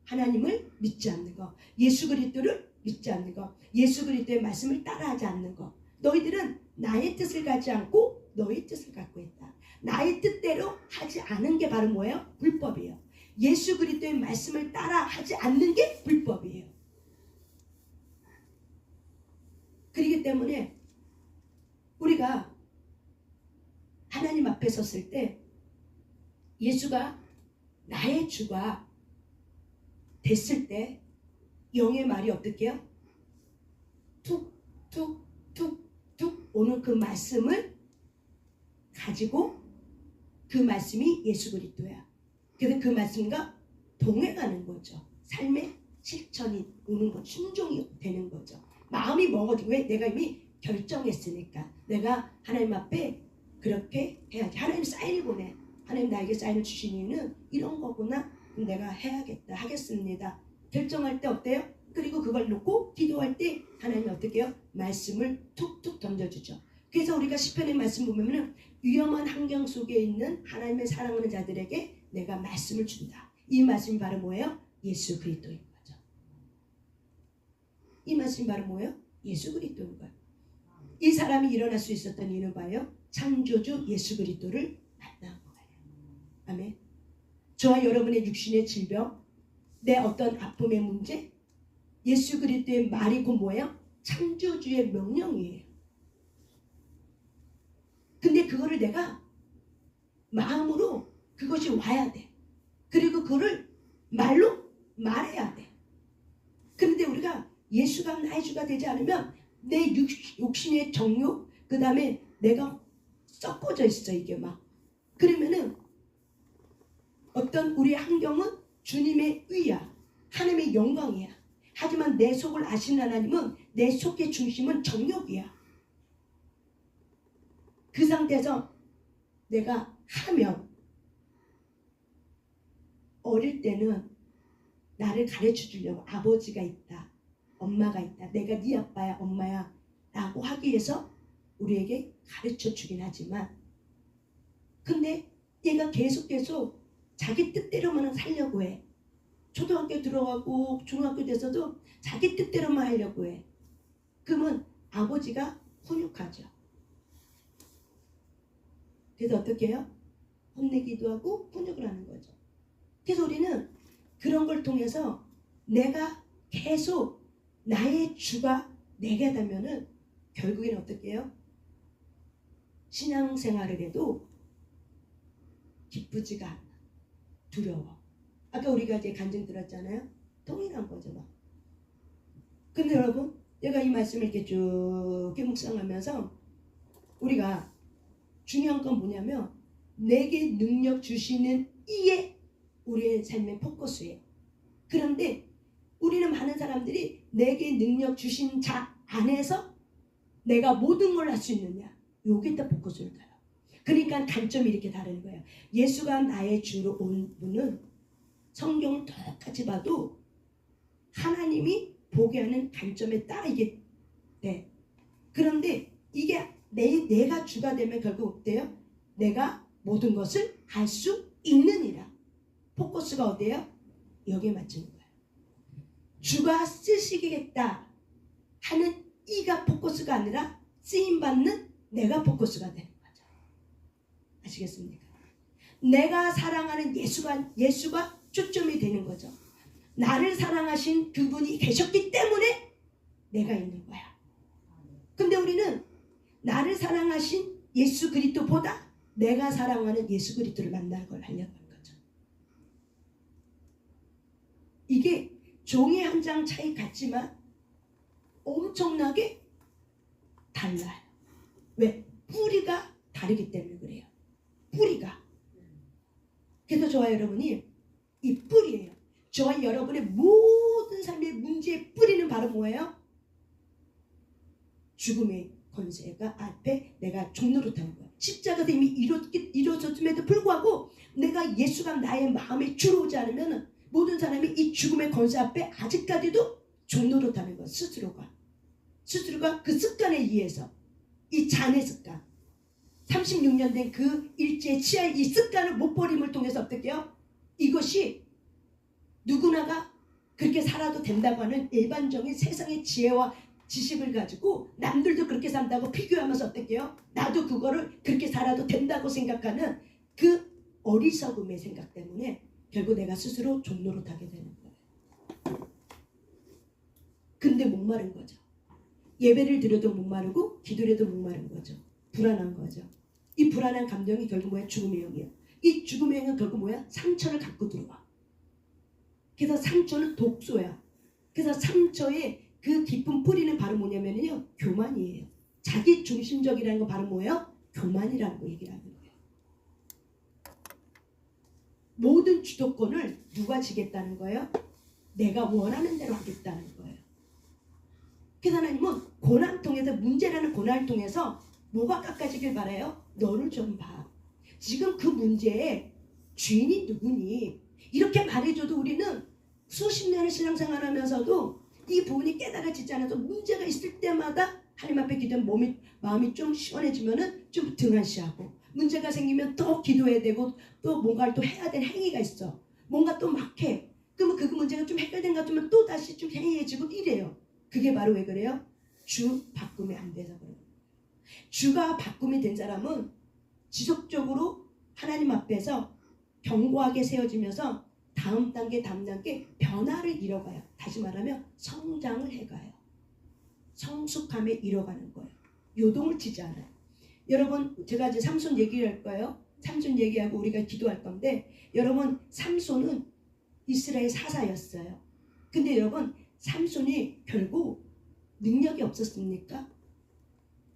하나님을 믿지 않는 거. 예수 그리스도를 믿지 않는 거. 예수 그리스도의 말씀을 따라하지 않는 거. 너희들은 나의 뜻을 가지 않고 너의 뜻을 갖고 있다. 나의 뜻대로 하지 않은 게 바로 뭐예요? 불법이에요. 예수 그리스도의 말씀을 따라하지 않는 게 불법이에요. 그렇기 때문에 우리가 하나님 앞에 섰을 때 예수가 나의 주가 됐을 때 영의 말이 어떻게 해요? 툭툭툭툭 오는 그 말씀을 가지고 그 말씀이 예수 그리스도야. 그래서 그 말씀과 동행하는 거죠. 삶의 실천이 오는 거, 순종이 되는 거죠. 마음이 먹어지고 왜? 내가 이미 결정했으니까. 내가 하나님 앞에 그렇게 해야지. 하나님 사인을 보내. 하나님 나에게 사인을 주신 이유는 이런 거구나. 내가 해야겠다. 하겠습니다. 결정할 때 어때요? 그리고 그걸 놓고 기도할 때 하나님이 어떻게 해요? 말씀을 툭툭 던져주죠. 그래서 우리가 시편의 말씀 보면은 위험한 환경 속에 있는 하나님의 사랑하는 자들에게 내가 말씀을 준다. 이 말씀이 바로 뭐예요? 예수 그리스도인 거죠. 이 말씀이 바로 뭐예요? 예수 그리스도인 거예요. 이 사람이 일어날 수 있었던 이유는 봐요. 창조주 예수 그리스도를 만난 거예요. 아멘. 저와 여러분의 육신의 질병, 내 어떤 아픔의 문제, 예수 그리스도의 말이 곧 뭐예요? 창조주의 명령이에요. 근데 그거를 내가 마음으로 그것이 와야 돼. 그리고 그거를 말로 말해야 돼. 그런데 우리가 예수가 나의 주가 되지 않으면 내 욕심의 정욕, 그 다음에 내가 섞어져 있어 이게 막. 그러면은 어떤 우리의 환경은 주님의 의야, 하나님의 영광이야. 하지만 내 속을 아시는 하나님은 내 속의 중심은 정욕이야. 그 상태에서 내가 하면 어릴 때는 나를 가르쳐 주려고 아버지가 있다, 엄마가 있다, 내가 네 아빠야 엄마야 라고 하기 위해서 우리에게 가르쳐 주긴 하지만 근데 얘가 계속 자기 뜻대로만 살려고 해. 초등학교 들어가고 중학교 돼서도 자기 뜻대로만 하려고 해. 그러면 아버지가 훈육하죠. 그래서 어떻게 해요? 혼내기도 하고 훈육을 하는 거죠. 그래서 우리는 그런 걸 통해서 내가 계속 나의 주가 내게 되면은 결국에는 어떻게 해요? 신앙생활을 해도 기쁘지가 않아. 두려워. 아까 우리가 이제 간증 들었잖아요. 동일한 거죠 막. 근데 여러분 내가 이 말씀을 이렇게 쭉 묵상하면서 우리가 중요한 건 뭐냐면 내게 능력 주시는 이에 우리의 삶의 포커스예요. 그런데 우리는 많은 사람들이 내게 능력 주신 자 안에서 내가 모든 걸 할 수 있느냐, 여기다 포커스를 둬요. 그러니까 관점이 이렇게 다른 거예요. 예수가 나의 주로 온 분은 성경을 똑같이 봐도 하나님이 보게 하는 관점에 따라 이게 돼. 그런데 이게 내가 주가 되면 결국 어때요? 내가 모든 것을 할 수 있느니라. 포커스가 어디예요? 여기에 맞추는 거예요. 주가 쓰시겠다 하는 이가 포커스가 아니라 쓰임받는 내가 포커스가 되는 거죠. 아시겠습니까? 내가 사랑하는 예수가 초점이 되는 거죠. 나를 사랑하신 그분이 계셨기 때문에 내가 있는 거야. 근데 우리는 나를 사랑하신 예수 그리스도보다 내가 사랑하는 예수 그리스도를 만날 걸 하려고 하는 거죠. 이게 종이 한 장 차이 같지만 엄청나게 달라요. 왜? 뿌리가 다르기 때문에 그래요. 뿌리가. 그래서 저와 여러분이 이 뿌리예요. 저와 여러분의 모든 삶의 문제의 뿌리는 바로 뭐예요? 죽음의 권세가 앞에 내가 종로로 타는 거예요. 십자가도 이미 이루어졌음에도 불구하고 내가 예수가 나의 마음에 들어오지 않으면 모든 사람이 이 죽음의 권세 앞에 아직까지도 종로로 타는 거예요. 스스로가 그 습관에 의해서 이 잔의 습관 36년 된 그 일제 치하의 이 습관을 못 버림을 통해서 어떻게 해요? 이것이 누구나가 그렇게 살아도 된다고 하는 일반적인 세상의 지혜와 지식을 가지고 남들도 그렇게 산다고 비교하면서 어떻게 해요? 나도 그거를 그렇게 살아도 된다고 생각하는 그 어리석음의 생각 때문에 결국 내가 스스로 종로로 타게 되는 거예요. 근데 목마른 거죠. 예배를 드려도 목마르고 기도를 해도 목마른 거죠. 불안한 거죠. 이 불안한 감정이 결국 뭐야? 죽음의 영이에요. 이 죽음의 영은 결국 뭐야? 상처를 갖고 들어와. 그래서 상처는 독소야. 그래서 상처의 그 깊은 뿌리는 바로 뭐냐면요, 교만이에요. 자기 중심적이라는 건 바로 뭐예요? 교만이라고 얘기를 하는 거예요. 모든 주도권을 누가 지겠다는 거예요? 내가 원하는 대로 하겠다는 거예요. 그래서 하나님은 고난 통해서, 문제라는 고난을 통해서 뭐가 깎아지길 바라요? 너를 좀 봐. 지금 그 문제의 주인이 누구니? 이렇게 말해줘도 우리는 수십 년을 신앙생활하면서도 이 부분이 깨달아지지 않아서 문제가 있을 때마다 하나님 앞에 기도하면 마음이 좀 시원해지면은 좀 등한시하고, 문제가 생기면 또 기도해야 되고 또 뭔가를 또 해야 되는 행위가 있어. 뭔가 또 막 해. 그러면 그 문제가 좀 해결된 것 같으면 또 다시 좀 해이해지고 이래요. 그게 바로 왜 그래요? 주 바꿈이 안 돼서 그래요. 주가 바꿈이 된 사람은 지속적으로 하나님 앞에서 견고하게 세워지면서 다음 단계 변화를 이뤄가요. 다시 말하면 성장을 해가요. 성숙함에 이뤄가는 거예요. 요동을 치지 않아요. 여러분, 제가 이제 삼손 얘기를 할 거예요. 삼손 얘기하고 우리가 기도할 건데, 여러분, 삼손은 이스라엘 사사였어요. 근데 여러분, 삼손이 결국 능력이 없었습니까?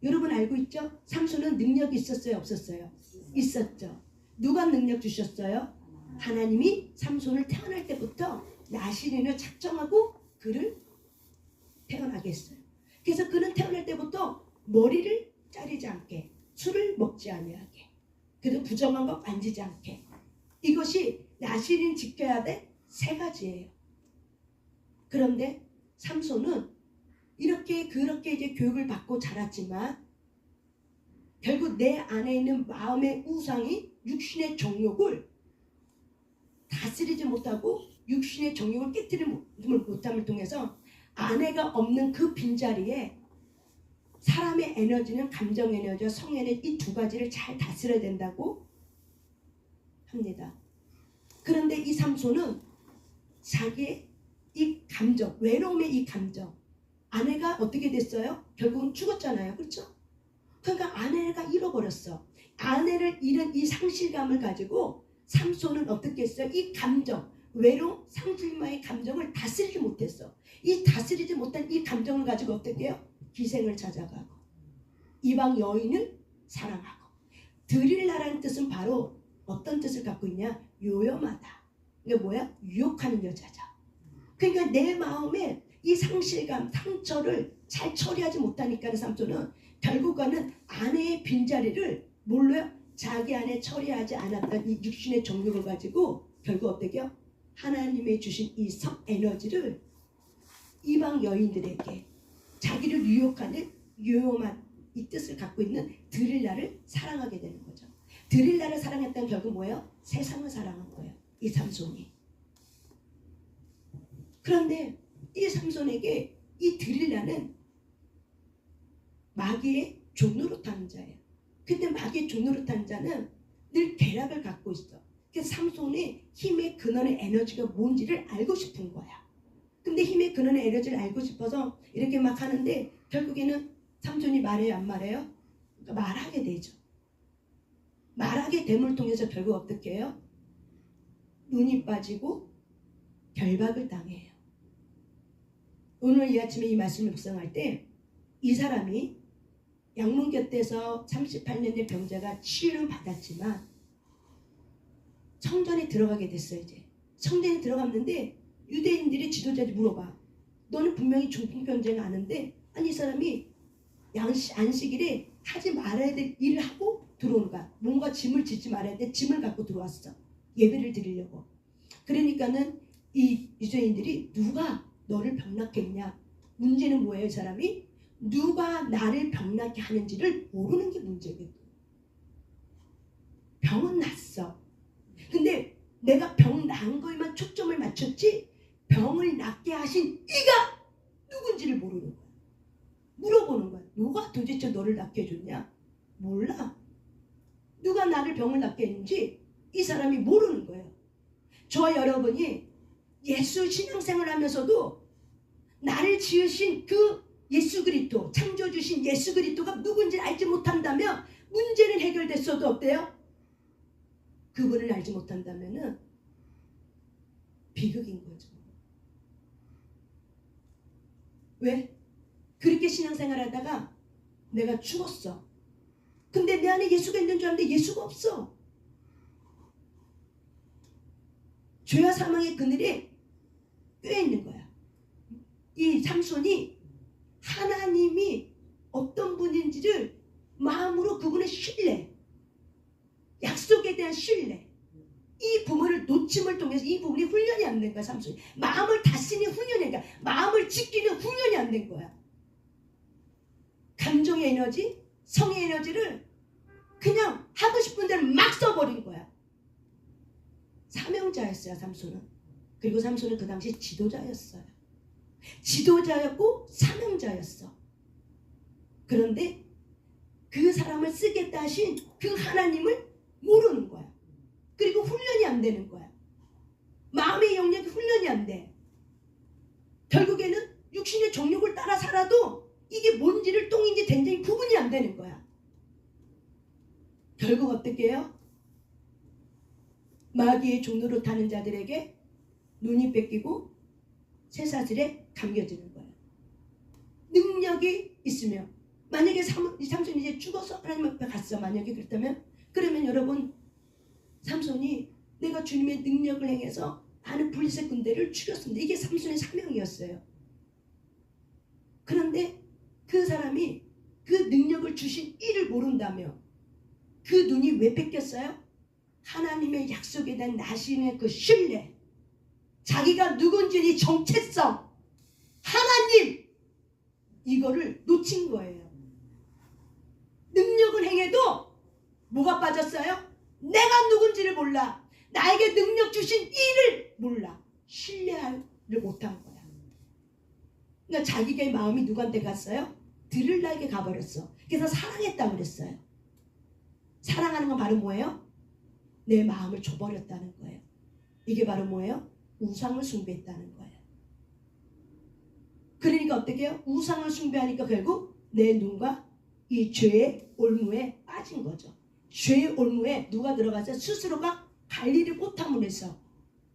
여러분 알고 있죠? 삼손은 능력이 있었어요, 없었어요? 있었죠. 누가 능력 주셨어요? 하나님이 삼손을 태어날 때부터 나시린을 작정하고 그를 태어나게 했어요. 그래서 그는 태어날 때부터 머리를 자르지 않게, 술을 먹지 아니하게, 그리고 부정한 것 만지지 않게. 이것이 나시린 지켜야 될 세 가지예요. 그런데 삼손은 그렇게 이제 교육을 받고 자랐지만 결국 내 안에 있는 마음의 우상이 육신의 정욕을 다스리지 못하고 육신의 정욕을 깨뜨리지 못함을 통해서 아내가 없는 그 빈자리에 사람의 에너지는 감정 에너지와 성 에너지, 이 두 가지를 잘 다스려야 된다고 합니다. 그런데 이 삼손은 자기의 이 감정, 외로움의 이 감정, 아내가 어떻게 됐어요? 결국은 죽었잖아요. 그렇죠? 그러니까 아내가 잃어버렸어. 아내를 잃은 이 상실감을 가지고 삼손은 어떻게 했어요? 이 감정, 외로움, 상실만의 감정을 다스리지 못했어. 이 다스리지 못한 이 감정을 가지고 어떻게 해요? 기생을 찾아가고 이방 여인을 사랑하고. 드릴라라는 뜻은 바로 어떤 뜻을 갖고 있냐? 요염하다. 이게 뭐야? 유혹하는 여자죠. 그러니까 내 마음에 이 상실감, 상처를 잘 처리하지 못하니까 삼손은 결국은 아내의 빈자리를 뭘로요? 자기 안에 처리하지 않았던 이 육신의 정욕을 가지고 결국 어떻게 해요? 하나님의 주신 이 성 에너지를 이방 여인들에게 자기를 유혹하는 요염한 이 뜻을 갖고 있는 드릴라를 사랑하게 되는 거죠. 드릴라를 사랑했던 결국 뭐예요? 세상을 사랑한 거예요. 이 삼손이. 그런데 이 삼손에게 이 드릴라는 마귀의 종노릇하는 자예요. 근데 마귀의 종노릇하는 자는 늘 계략을 갖고 있어. 그래서 삼손의 힘의 근원의 에너지가 뭔지를 알고 싶은 거야. 근데 힘의 근원의 에너지를 알고 싶어서 이렇게 막 하는데 결국에는 삼손이 말해요, 안 말해요? 그러니까 말하게 되죠. 말하게 됨을 통해서 결국 어떻게 해요? 눈이 빠지고 결박을 당해요. 오늘 이 아침에 이 말씀을 묵상할 때 이 사람이 양문 곁에서 38년의 병자가 치유를 받았지만 성전에 들어가게 됐어요. 이제 성전에 들어갔는데 유대인들이 지도자들이 물어봐. 너는 분명히 중풍병자가 아는데 아니 이 사람이 안식일에 하지 말아야 될 일을 하고 들어오는 거야. 뭔가 짐을 짓지 말아야 돼. 짐을 갖고 들어왔어. 예배를 드리려고. 그러니까는 이 유대인들이 누가 너를 병나게 했냐. 문제는 뭐예요? 이 사람이 누가 나를 병나게 하는지를 모르는 게 문제거든. 병은 났어. 근데 내가 병 난 거에만 초점을 맞췄지 병을 낫게 하신 이가 누군지를 모르는 거야. 물어보는 거야. 누가 도대체 너를 낫게 해줬냐? 몰라. 누가 나를 병을 낫게 했는지 이 사람이 모르는 거예요. 저와 여러분이 예수 신앙생활 하면서도 나를 지으신 그 예수 그리스도, 창조주신 예수 그리스도가 누군지 알지 못한다면 문제는 해결됐어도 어때요? 그분을 알지 못한다면은 비극인 거죠. 왜? 그렇게 신앙생활 하다가 내가 죽었어. 근데 내 안에 예수가 있는 줄 알았는데 예수가 없어. 죄와 사망의 그늘에 꽤 있는 거야. 이 삼손이 하나님이 어떤 분인지를 마음으로 그분의 신뢰, 약속에 대한 신뢰, 이 부분을 놓침을 통해서 이 부분이 훈련이 안 된 거야. 삼손이 마음을 다스리는 훈련이, 그러니까 마음을 지키는 훈련이 안 된 거야. 감정의 에너지, 성의 에너지를 그냥 하고 싶은 대로 막 써버린 거야. 사명자였어요, 삼손은. 그리고 삼손은 그 당시 지도자였어요. 지도자였고 사명자였어. 그런데 그 사람을 쓰겠다 하신 그 하나님을 모르는 거야. 그리고 훈련이 안 되는 거야. 마음의 영역이 훈련이 안 돼. 결국에는 육신의 정욕을 따라 살아도 이게 뭔지를 똥인지 된장이 구분이 안 되는 거야. 결국 어떻게 해요? 마귀의 종로로 타는 자들에게 눈이 뺏기고 쇠사슬에 감겨지는 거예요. 능력이 있으면 만약에 삼손이 이제 죽어서 하나님 앞에 갔어. 만약에 그렇다면 그러면 여러분 삼손이 내가 주님의 능력을 행해서 많은 블레셋 군대를 죽였습니다. 이게 삼손의 사명이었어요. 그런데 그 사람이 그 능력을 주신 이를 모른다며 그 눈이 왜 뺏겼어요? 하나님의 약속에 대한 나신의 그 신뢰, 자기가 누군지 정체성, 하나님, 이거를 놓친 거예요. 능력을 행해도 뭐가 빠졌어요? 내가 누군지를 몰라. 나에게 능력 주신 이를 몰라. 신뢰를 못한 거야. 그러니까 자기의 마음이 누구한테 갔어요? 드릴라에게 가버렸어. 그래서 사랑했다고 그랬어요. 사랑하는 건 바로 뭐예요? 내 마음을 줘버렸다는 거예요. 이게 바로 뭐예요? 우상을 숭배했다는 거예요. 그러니까 어떻게 해요? 우상을 숭배하니까 결국 내 눈과 이 죄의 올무에 빠진 거죠. 죄의 올무에 누가 들어가서 스스로가 관리를 못함으로 해서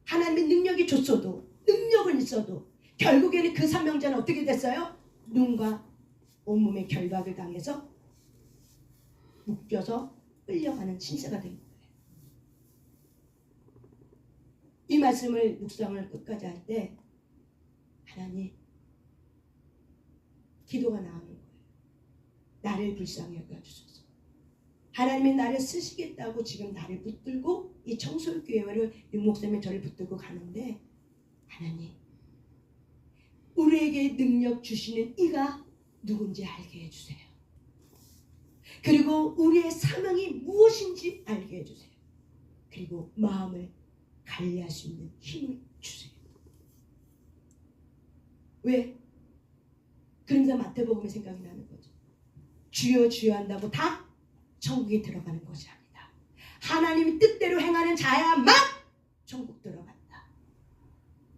하나님의 능력이 줬어도 능력은 있어도 결국에는 그 사명자는 어떻게 됐어요? 눈과 온몸에 결박을 당해서 묶여서 끌려가는 신세가 된 거예요. 이 말씀을 묵상을 끝까지 할 때 하나님, 기도가 나오는 거예요. 나를 불쌍히 여겨주소서. 하나님이 나를 쓰시겠다고 지금 나를 붙들고 이 청솔교회를 윤목사님이 저를 붙들고 가는데, 하나님, 우리에게 능력 주시는 이가 누군지 알게 해주세요. 그리고 우리의 사명이 무엇인지 알게 해주세요. 그리고 마음을 관리할 수 있는 힘을 주세요. 왜? 그러면서 마태복음의 생각이 나는 거죠. 주여 주여 한다고 다 천국에 들어가는 것이 아니다. 하나님이 뜻대로 행하는 자야만 천국 들어간다.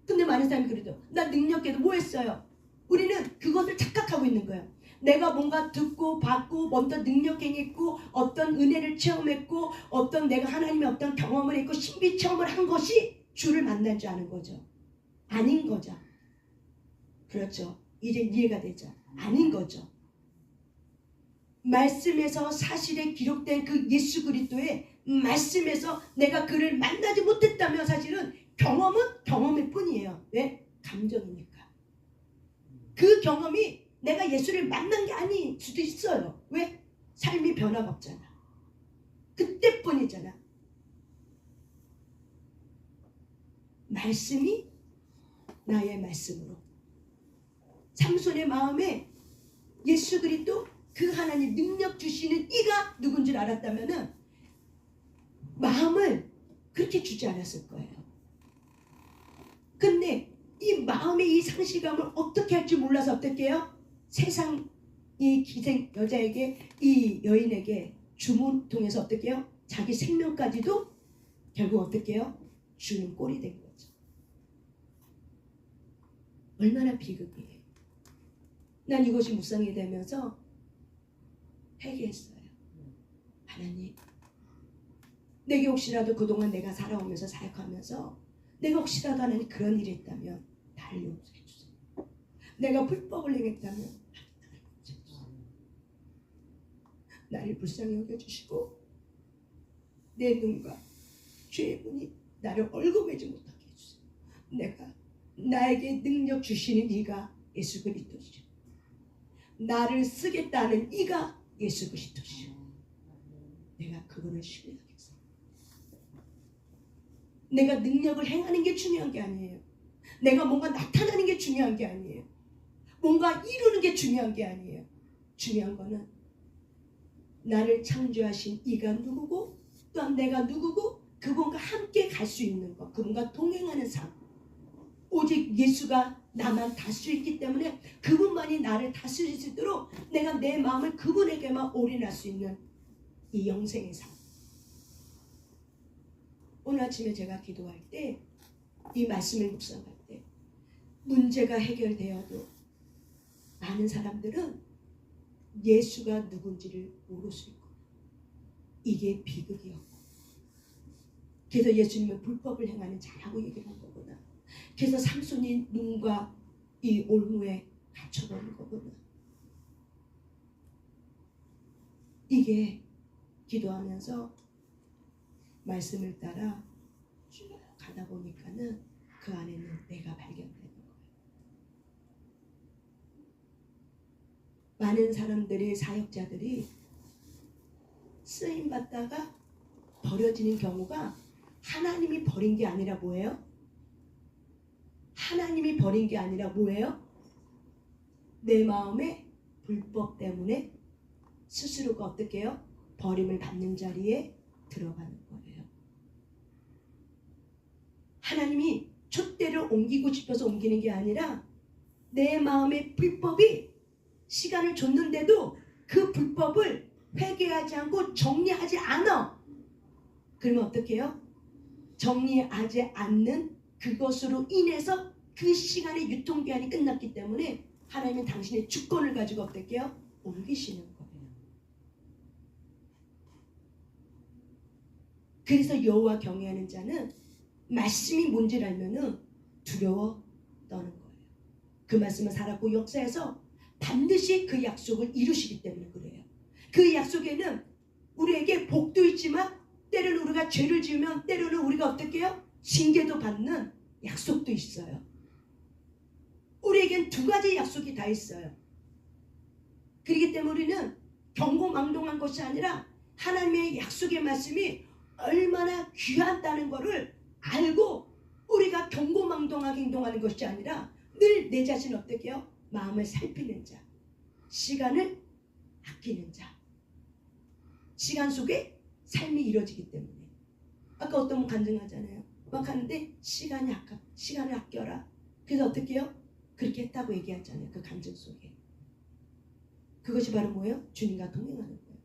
근데 많은 사람이 그러죠. 나 능력계도 뭐 했어요? 우리는 그것을 착각하고 있는 거예요. 내가 뭔가 듣고 받고 먼저 능력행했고 어떤 은혜를 체험했고 어떤 내가 하나님의 어떤 경험을 했고 신비 체험을 한 것이 주를 만난 줄 아는 거죠. 아닌 거죠. 그렇죠. 이제 이해가 되죠. 아닌 거죠. 말씀에서 사실에 기록된 그 예수 그리스도의 말씀에서 내가 그를 만나지 못했다면 사실은 경험은 경험일 뿐이에요. 왜? 감정이니까. 그 경험이 내가 예수를 만난 게 아닐 수도 있어요. 왜? 삶이 변화가 없잖아. 그때뿐이잖아. 말씀이 나의 말씀으로. 삼손의 마음에 예수 그리스도 그 하나님 능력 주시는 이가 누군 줄 알았다면은 마음을 그렇게 주지 않았을 거예요. 근데 이 마음의 이 상실감을 어떻게 할지 몰라서 어떻게 해요? 세상 이 기생 여자에게 이 여인에게 주문 통해서 어떻게 해요? 자기 생명까지도 결국 어떻게 해요? 주는 꼴이 된 거죠. 얼마나 비극이에요. 난 이것이 묵상이 되면서 회개했어요. 하나님, 내게 혹시라도 그동안 내가 살아오면서 사역하면서 내가 혹시라도 하나님 그런 일이 있다면 나를 용서해 주세요. 내가 불법을 행했다면 나를 용서해 주세요. 나를 불쌍히 여겨주시고 내 눈과 죄의 문이 나를 얼굴매지 못하게 해주세요. 내가 나에게 능력 주시는 이가 예수 그리스도시오. 나를 쓰겠다는 이가 예수 그리스도시오. 내가 그거를 신뢰하겠습니다. 내가 능력을 행하는 게 중요한 게 아니에요. 내가 뭔가 나타나는 게 중요한 게 아니에요. 뭔가 이루는 게 중요한 게 아니에요. 중요한 거는 나를 창조하신 이가 누구고 또한 내가 누구고 그분과 함께 갈 수 있는 것, 그분과 동행하는 삶. 오직 예수가 나만 다스릴 수 있기 때문에 그분만이 나를 다스릴 수 있도록 내가 내 마음을 그분에게만 올인할 수 있는 이 영생의 삶. 오늘 아침에 제가 기도할 때 이 말씀을 묵상할 때 문제가 해결되어도 많은 사람들은 예수가 누군지를 모를 수 있고 이게 비극이었고 그래서 예수님은 불법을 행하는 자라고 얘기를 한 거구나. 그래서 삼손이 눈과 이 올무에 갇혀버린 거구나. 이게 기도하면서 말씀을 따라 쭉 가다 보니까는 그 안에는 내가 발견되는 거예요. 많은 사람들이 사역자들이 쓰임 받다가 버려지는 경우가 하나님이 버린 게 아니라 뭐예요? 하나님이 버린 게 아니라 뭐예요? 내 마음의 불법 때문에 스스로가 어떻게 해요? 버림을 받는 자리에 들어가는 거예요. 하나님이 촛대를 옮기고 싶어서 옮기는 게 아니라 내 마음의 불법이 시간을 줬는데도 그 불법을 회개하지 않고 정리하지 않아. 그러면 어떻게 해요? 정리하지 않는 그것으로 인해서 그 시간의 유통기한이 끝났기 때문에 하나님은 당신의 주권을 가지고 어떻게 해요? 옮기시는 거예요. 그래서 여호와 경외하는 자는 말씀이 뭔지를 알면은 두려워 떠는 거예요. 그 말씀은 살았고 역사에서 반드시 그 약속을 이루시기 때문에 그래요. 그 약속에는 우리에게 복도 있지만 때로는 우리가 죄를 지으면 때로는 우리가 어떻게 해요? 징계도 받는 약속도 있어요. 우리에겐 두 가지 약속이 다 있어요. 그렇기 때문에 우리는 경고망동한 것이 아니라 하나님의 약속의 말씀이 얼마나 귀하다는 것을 알고 우리가 경고망동하게 행동하는 것이 아니라 늘 내 자신 어떻게 해요? 마음을 살피는 자, 시간을 아끼는 자. 시간 속에 삶이 이루어지기 때문에. 아까 어떤 분 간증하잖아요. 막 하는데 시간을 아껴라. 그래서 어떻게 해요? 그렇게 했다고 얘기하잖아요. 그 간증 속에. 그것이 바로 뭐예요? 주님과 동행하는 거예요.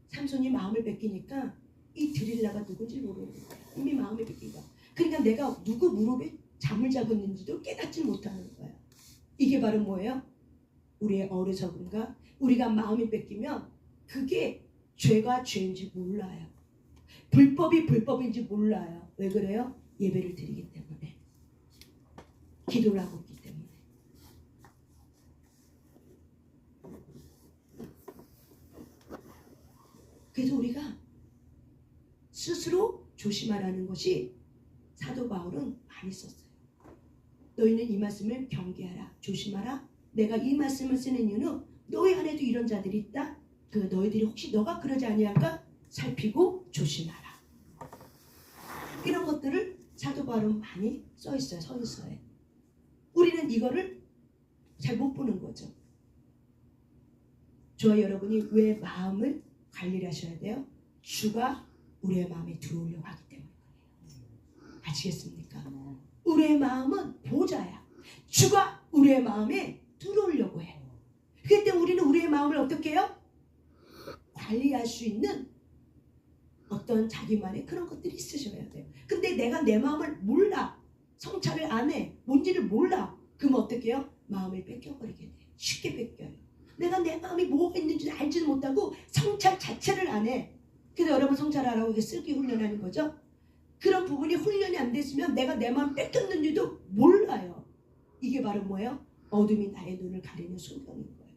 삼손이 마음을 뺏기니까 이 드릴라가 누군지 모르는 거예요. 이미 마음을 뺏기다. 그러니까 내가 누구 무릎에 잠을 잡았는지도 깨닫지 못하는 거예요. 이게 바로 뭐예요? 우리의 어리석음과 우리가 마음이 뺏기면 그게 죄가 죄인지 몰라요. 불법이 불법인지 몰라요. 왜 그래요? 예배를 드리기 때문에. 기도를 하고 있기 때문에. 그래서 우리가 스스로 조심하라는 것이 사도 바울은 많이 썼어요. 너희는 이 말씀을 경계하라. 조심하라. 내가 이 말씀을 쓰는 이유는 너희 안에도 이런 자들이 있다. 그 너희들이 혹시 너가 그러지 아니할까 살피고 조심하라. 이런 것들을 사도 바울은 많이 써 있어요. 서술서에. 우리는 이거를 잘 못 보는 거죠. 저와 여러분이 왜 마음을 관리를 하셔야 돼요? 주가 우리의 마음에 들어오려고 하기 때문에 그래요. 아시겠습니까? 우리의 마음은 보좌야. 주가 우리의 마음에 들어오려고 해. 그렇기 때문에 우리는 우리의 마음을 어떻게 해요? 관리할 수 있는 어떤 자기만의 그런 것들이 있으셔야 돼요. 근데 내가 내 마음을 몰라. 성찰을 안 해. 뭔지를 몰라. 그러면 어떻게 해요? 마음을 뺏겨버리게 돼. 쉽게 뺏겨요. 내가 내 마음이 뭐가 있는지 알지도 못하고 성찰 자체를 안 해. 그래서 여러분 성찰하라고 쓰기 훈련하는 거죠. 그런 부분이 훈련이 안 됐으면 내가 내 마음 뺏겼는지도 몰라요. 이게 바로 뭐예요? 어둠이 나의 눈을 가리는 소경인 거예요.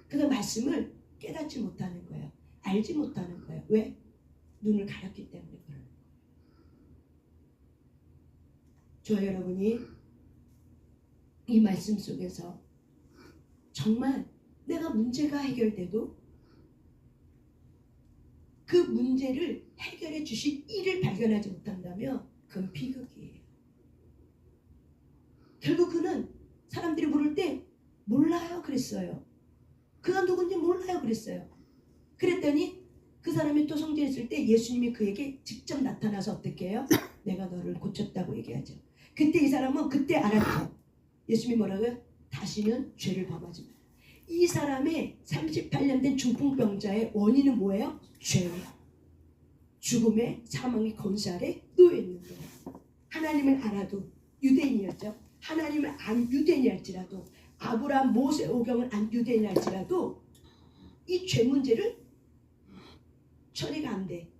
그래서 말씀을 깨닫지 못하는 거예요. 알지 못하는 거예요. 왜? 눈을 가렸기 때문에 그러는 거예요. 저와 여러분이 이 말씀 속에서 정말 내가 문제가 해결돼도 그 문제를 해결해 주신 이를 발견하지 못한다면 그건 비극이에요. 결국 그는 사람들이 물을 때 몰라요 그랬어요. 그가 누군지 몰라요 그랬어요. 그랬더니 그 사람이 또 성전했을 때 예수님이 그에게 직접 나타나서 어떻게 해요? 내가 너를 고쳤다고 얘기하죠. 그때 이 사람은 그때 알았죠. 예수님이 뭐라고요? 다시는 죄를 범하지 마라. 이 사람의 38년 된 중풍병자의 원인은 뭐예요? 죄예요. 죽음의 사망의 권세 아래 놓여 있는 거예요. 하나님을 알아도 유대인이었죠. 하나님을 안 유대인이랄지라도 아브라함, 모세, 오경을 안 유대인이랄지라도 이 죄 문제를 처리가 안 돼.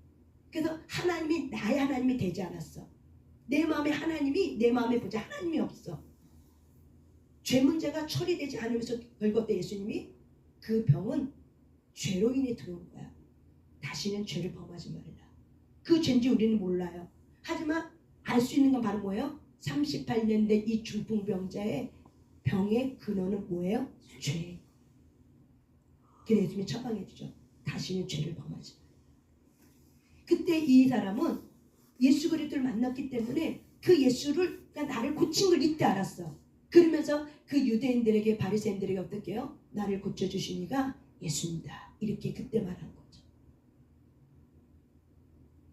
그래서 하나님이 나의 하나님이 되지 않았어. 내 마음에 하나님이 내 마음에 보자 하나님이 없어. 죄 문제가 처리되지 않으면서 결국 때 예수님이 그 병은 죄로 인해 들어온 거야. 다시는 죄를 범하지 말라. 그 죄인지 우리는 몰라요. 하지만 알 수 있는 건 바로 뭐예요? 38년 된 이 중풍병자의 병의 근원은 뭐예요? 죄. 그래서 예수님이 처방해 주죠. 다시는 죄를 범하지 말라. 그때 이 사람은 예수 그리스도를 만났기 때문에 그 예수를 그러니까 나를 고친 걸 이때 알았어. 그러면서 그 유대인들에게 바리새인들에게 어떻게 해요? 나를 고쳐주시니가 예수입니다. 이렇게 그때 말한 거죠.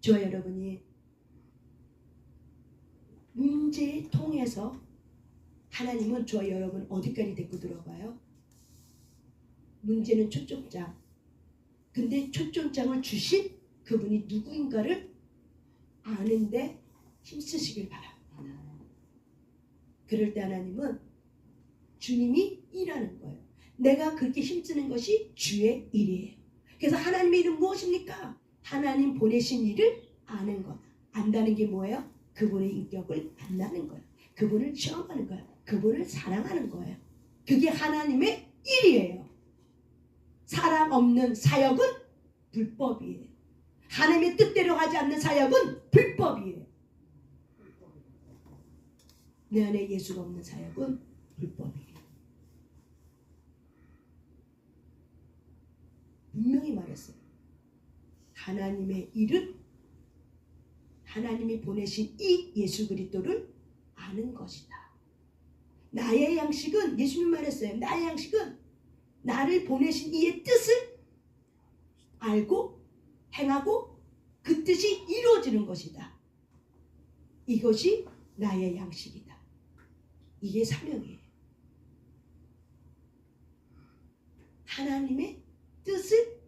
저와 여러분이 문제를 통해서 하나님은 저와 여러분 어디까지 데리고 들어가요? 문제는 초점장. 근데 초점장을 주신 그분이 누구인가를 아는데 힘쓰시길 바랍니다. 그럴 때 하나님은 주님이 일하는 거예요. 내가 그렇게 힘쓰는 것이 주의 일이에요. 그래서 하나님의 일은 무엇입니까? 하나님 보내신 일을 아는 것. 안다는 게 뭐예요? 그분의 인격을 만나는 거예요. 그분을 체험하는 거예요. 그분을 사랑하는 거예요. 그게 하나님의 일이에요. 사랑 없는 사역은 불법이에요. 하나님의 뜻대로 하지 않는 사역은 불법이에요. 내 안에 예수가 없는 사역은 불법이에요. 분명히 말했어요. 하나님의 일은 하나님이 보내신 이 예수 그리스도를 아는 것이다. 나의 양식은 예수님 말했어요. 나의 양식은 나를 보내신 이의 뜻을 알고 행하고 그 뜻이 이루어지는 것이다. 이것이 나의 양식이다. 이게 사명이에요. 하나님의 뜻을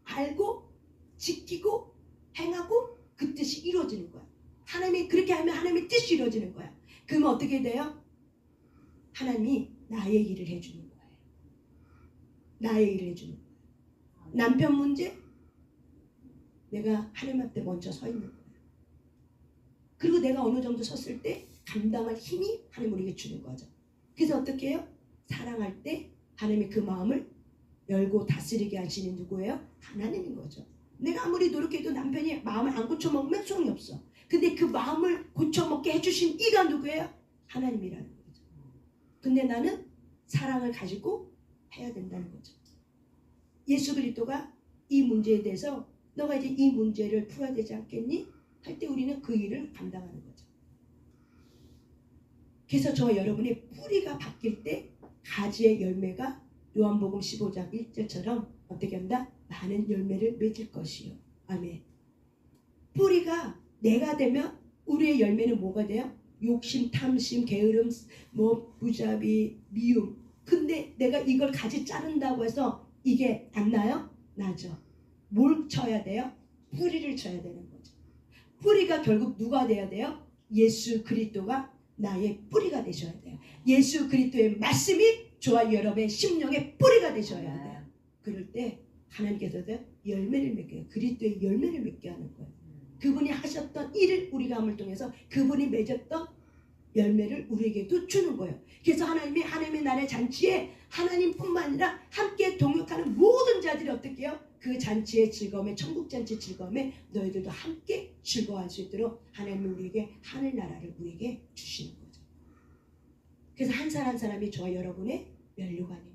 알고 지키고 행하고 그 뜻이 이루어지는 거야. 하나님이 그렇게 하면 하나님의 뜻이 이루어지는 거야. 그러면 어떻게 돼요? 하나님이 나의 일을 해주는 거예요. 나의 일을 해주는 거예요. 남편 문제 내가 하나님 앞에 먼저 서 있는 거예요. 그리고 내가 어느 정도 섰을 때 감당할 힘이 하나님 우리에게 주는 거죠. 그래서 어떻게 해요? 사랑할 때 하나님이 그 마음을 열고 다스리게 하시는 누구예요? 하나님인 거죠. 내가 아무리 노력해도 남편이 마음을 안 고쳐먹으면 소용이 없어. 근데 그 마음을 고쳐먹게 해주신 이가 누구예요? 하나님이라는 거죠. 근데 나는 사랑을 가지고 해야 된다는 거죠. 예수 그리스도가 이 문제에 대해서 너가 이제 이 문제를 풀어야 되지 않겠니? 할 때 우리는 그 일을 감당하는 거죠. 그래서 저와 여러분의 뿌리가 바뀔 때 가지의 열매가 요한복음 15장 1절처럼 어떻게 한다? 많은 열매를 맺을 것이요. 아멘. 뿌리가 내가 되면 우리의 열매는 뭐가 돼요? 욕심, 탐심, 게으름, 무자비, 미움. 근데 내가 이걸 가지 자른다고 해서 이게 안 나요? 나죠. 뭘 쳐야 돼요? 뿌리를 쳐야 되는 거죠. 뿌리가 결국 누가 돼야 돼요? 예수 그리스도가 나의 뿌리가 되셔야 돼요. 예수 그리스도의 말씀이 저와 여러분의 심령의 뿌리가 되셔야 돼요. 그럴 때 하나님께서도 열매를 맺게, 그리스도의 열매를 맺게 하는 거예요. 그분이 하셨던 일을 우리가 함을 통해서 그분이 맺었던 열매를 우리에게도 주는 거예요. 그래서 하나님의 나라의 잔치에 하나님뿐만 아니라 함께 동역하는 모든 자들이 어떻게 해요? 그 잔치의 즐거움에, 천국 잔치 즐거움에 너희들도 함께 즐거워할 수 있도록 하나님이 우리에게 하늘나라를 우리에게 주시는 거죠. 그래서 한 사람 한 사람이 저와 여러분의 면류관인 거예요.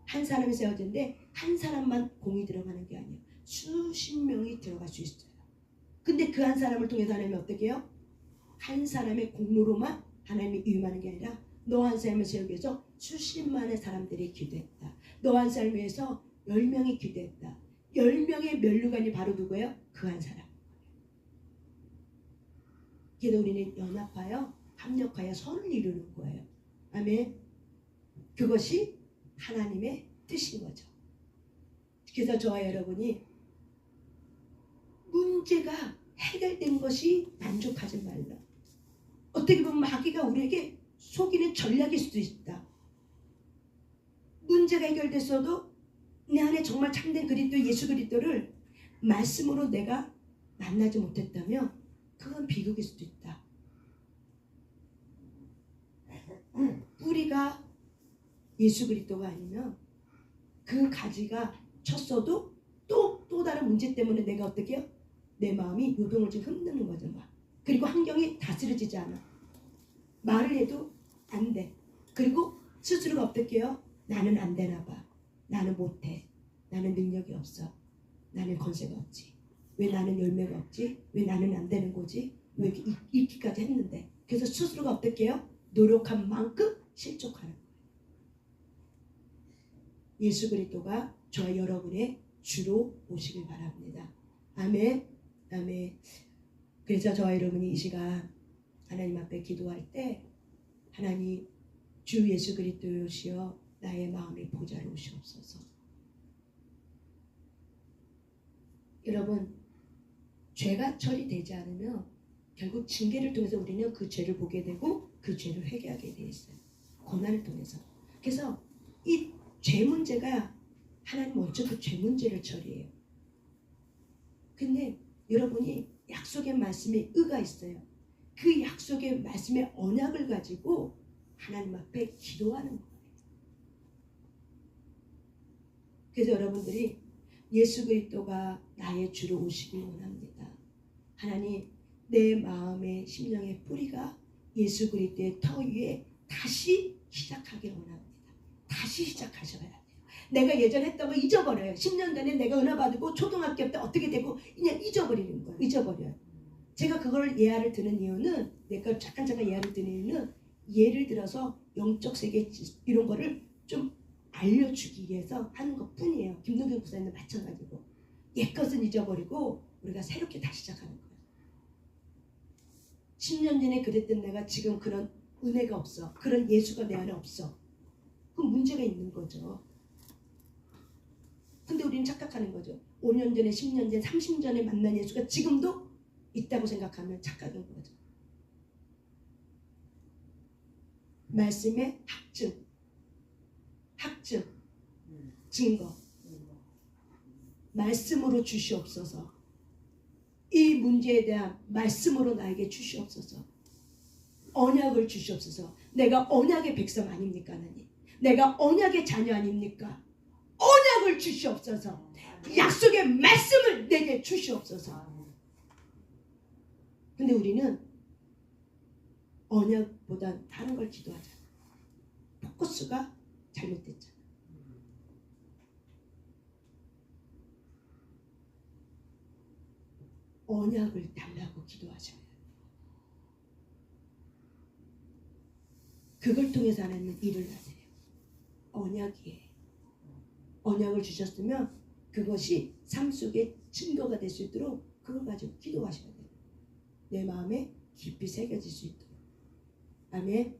한 사람이 세워진데 한 사람만 공이 들어가는 게 아니에요. 수십 명이 들어갈 수 있어요. 근데 그 한 사람을 통해서 하나님이 어떻게 해요? 한 사람의 공로로만 하나님이 이용하는 게 아니라 너 한 사람을 세우기 위해서 수십만의 사람들이 기도했다. 너 한 사람을 위해서 10명이 기도했다. 10명의 면류관이 바로 누구예요? 그 한 사람. 그래서 우리는 연합하여 합력하여 선을 이루는 거예요. 아멘. 그것이 하나님의 뜻인 거죠. 그래서 저와 여러분이 문제가 해결된 것이 만족하지 말라. 어떻게 보면 마귀가 우리에게 속이는 전략일 수도 있다. 문제가 해결됐어도 내 안에 정말 참된 그리스도 예수 그리스도를 말씀으로 내가 만나지 못했다면 그건 비극일 수도 있다. 뿌리가 예수 그리스도가 아니면 그 가지가 쳤어도 또 다른 문제 때문에 내가 어떻게 해요? 내 마음이 요동을 좀 흔드는 거죠. 막. 그리고 환경이 다스려지지 않아. 말을 해도 안 돼. 그리고 스스로가 어떻게 해요? 나는 안 되나 봐. 나는 못해. 나는 능력이 없어. 나는 권세가 없지. 왜 나는 열매가 없지? 왜 나는 안 되는 거지? 왜 이렇게 있기까지 했는데. 그래서 스스로가 어떻게 해요? 노력한 만큼 실족하는 거예요. 예수 그리스도가 저와 여러분의 주로 오시길 바랍니다. 아멘. 아멘. 그래서 저와 여러분이 이 시간 하나님 앞에 기도할 때 하나님 주 예수 그리스도시여 나의 마음의 보좌로 오시옵소서. 여러분 죄가 처리되지 않으면 결국 징계를 통해서 우리는 그 죄를 보게 되고 그 죄를 회개하게 되어 있어요. 고난을 통해서. 그래서 이 죄 문제가 하나님 먼저 그 죄 문제를 처리해요. 근데 여러분이 약속의 말씀에 의가 있어요. 그 약속의 말씀의 언약을 가지고 하나님 앞에 기도하는 거예요. 그래서 여러분들이 예수 그리스도가 나의 주로 오시길 원합니다. 하나님 내 마음의 심령의 뿌리가 예수 그리스도의 터 위에 다시 시작하길 원합니다. 다시 시작하셔야 돼요. 내가 예전에 했던 거 잊어버려요. 10년 전에 내가 은혜 받고 초등학교 때 어떻게 되고 그냥 잊어버리는 거예요. 잊어버려요. 제가 그걸 예화를 드는 이유는 내가 잠깐 예화를 드는 이유는 예를 들어서 영적 세계 이런 거를 좀 알려주기 위해서 하는 것 뿐이에요. 김동경 목사님도 마찬가지고 옛것은 잊어버리고 우리가 새롭게 다시 시작하는 거예요. 10년 전에 그랬던 내가 지금 그런 은혜가 없어. 그런 예수가 내 안에 없어. 그럼 문제가 있는 거죠. 근데 우리는 착각하는 거죠. 5년 전에, 10년 전에, 30년 전에 만난 예수가 지금도 있다고 생각하면 착각인 거죠. 말씀의 학증, 증거. 말씀으로 주시옵소서. 이 문제에 대한 말씀으로 나에게 주시옵소서. 언약을 주시옵소서. 내가 언약의 백성 아닙니까 하나님? 내가 언약의 자녀 아닙니까? 언약을 주시옵소서. 약속의 말씀을 내게 주시옵소서. 근데 우리는 언약보다 다른 걸 기도하잖아. 포커스가 잘못됐잖아. 언약을 달라고 기도하셔야 돼요. 그걸 통해서 하나님은 일을 하세요. 언약이에요. 언약을 주셨으면 그것이 삶 속에 증거가 될 수 있도록 그걸 가지고 기도하셔야 돼요. 내 마음에 깊이 새겨질 수 있도록. 아멘.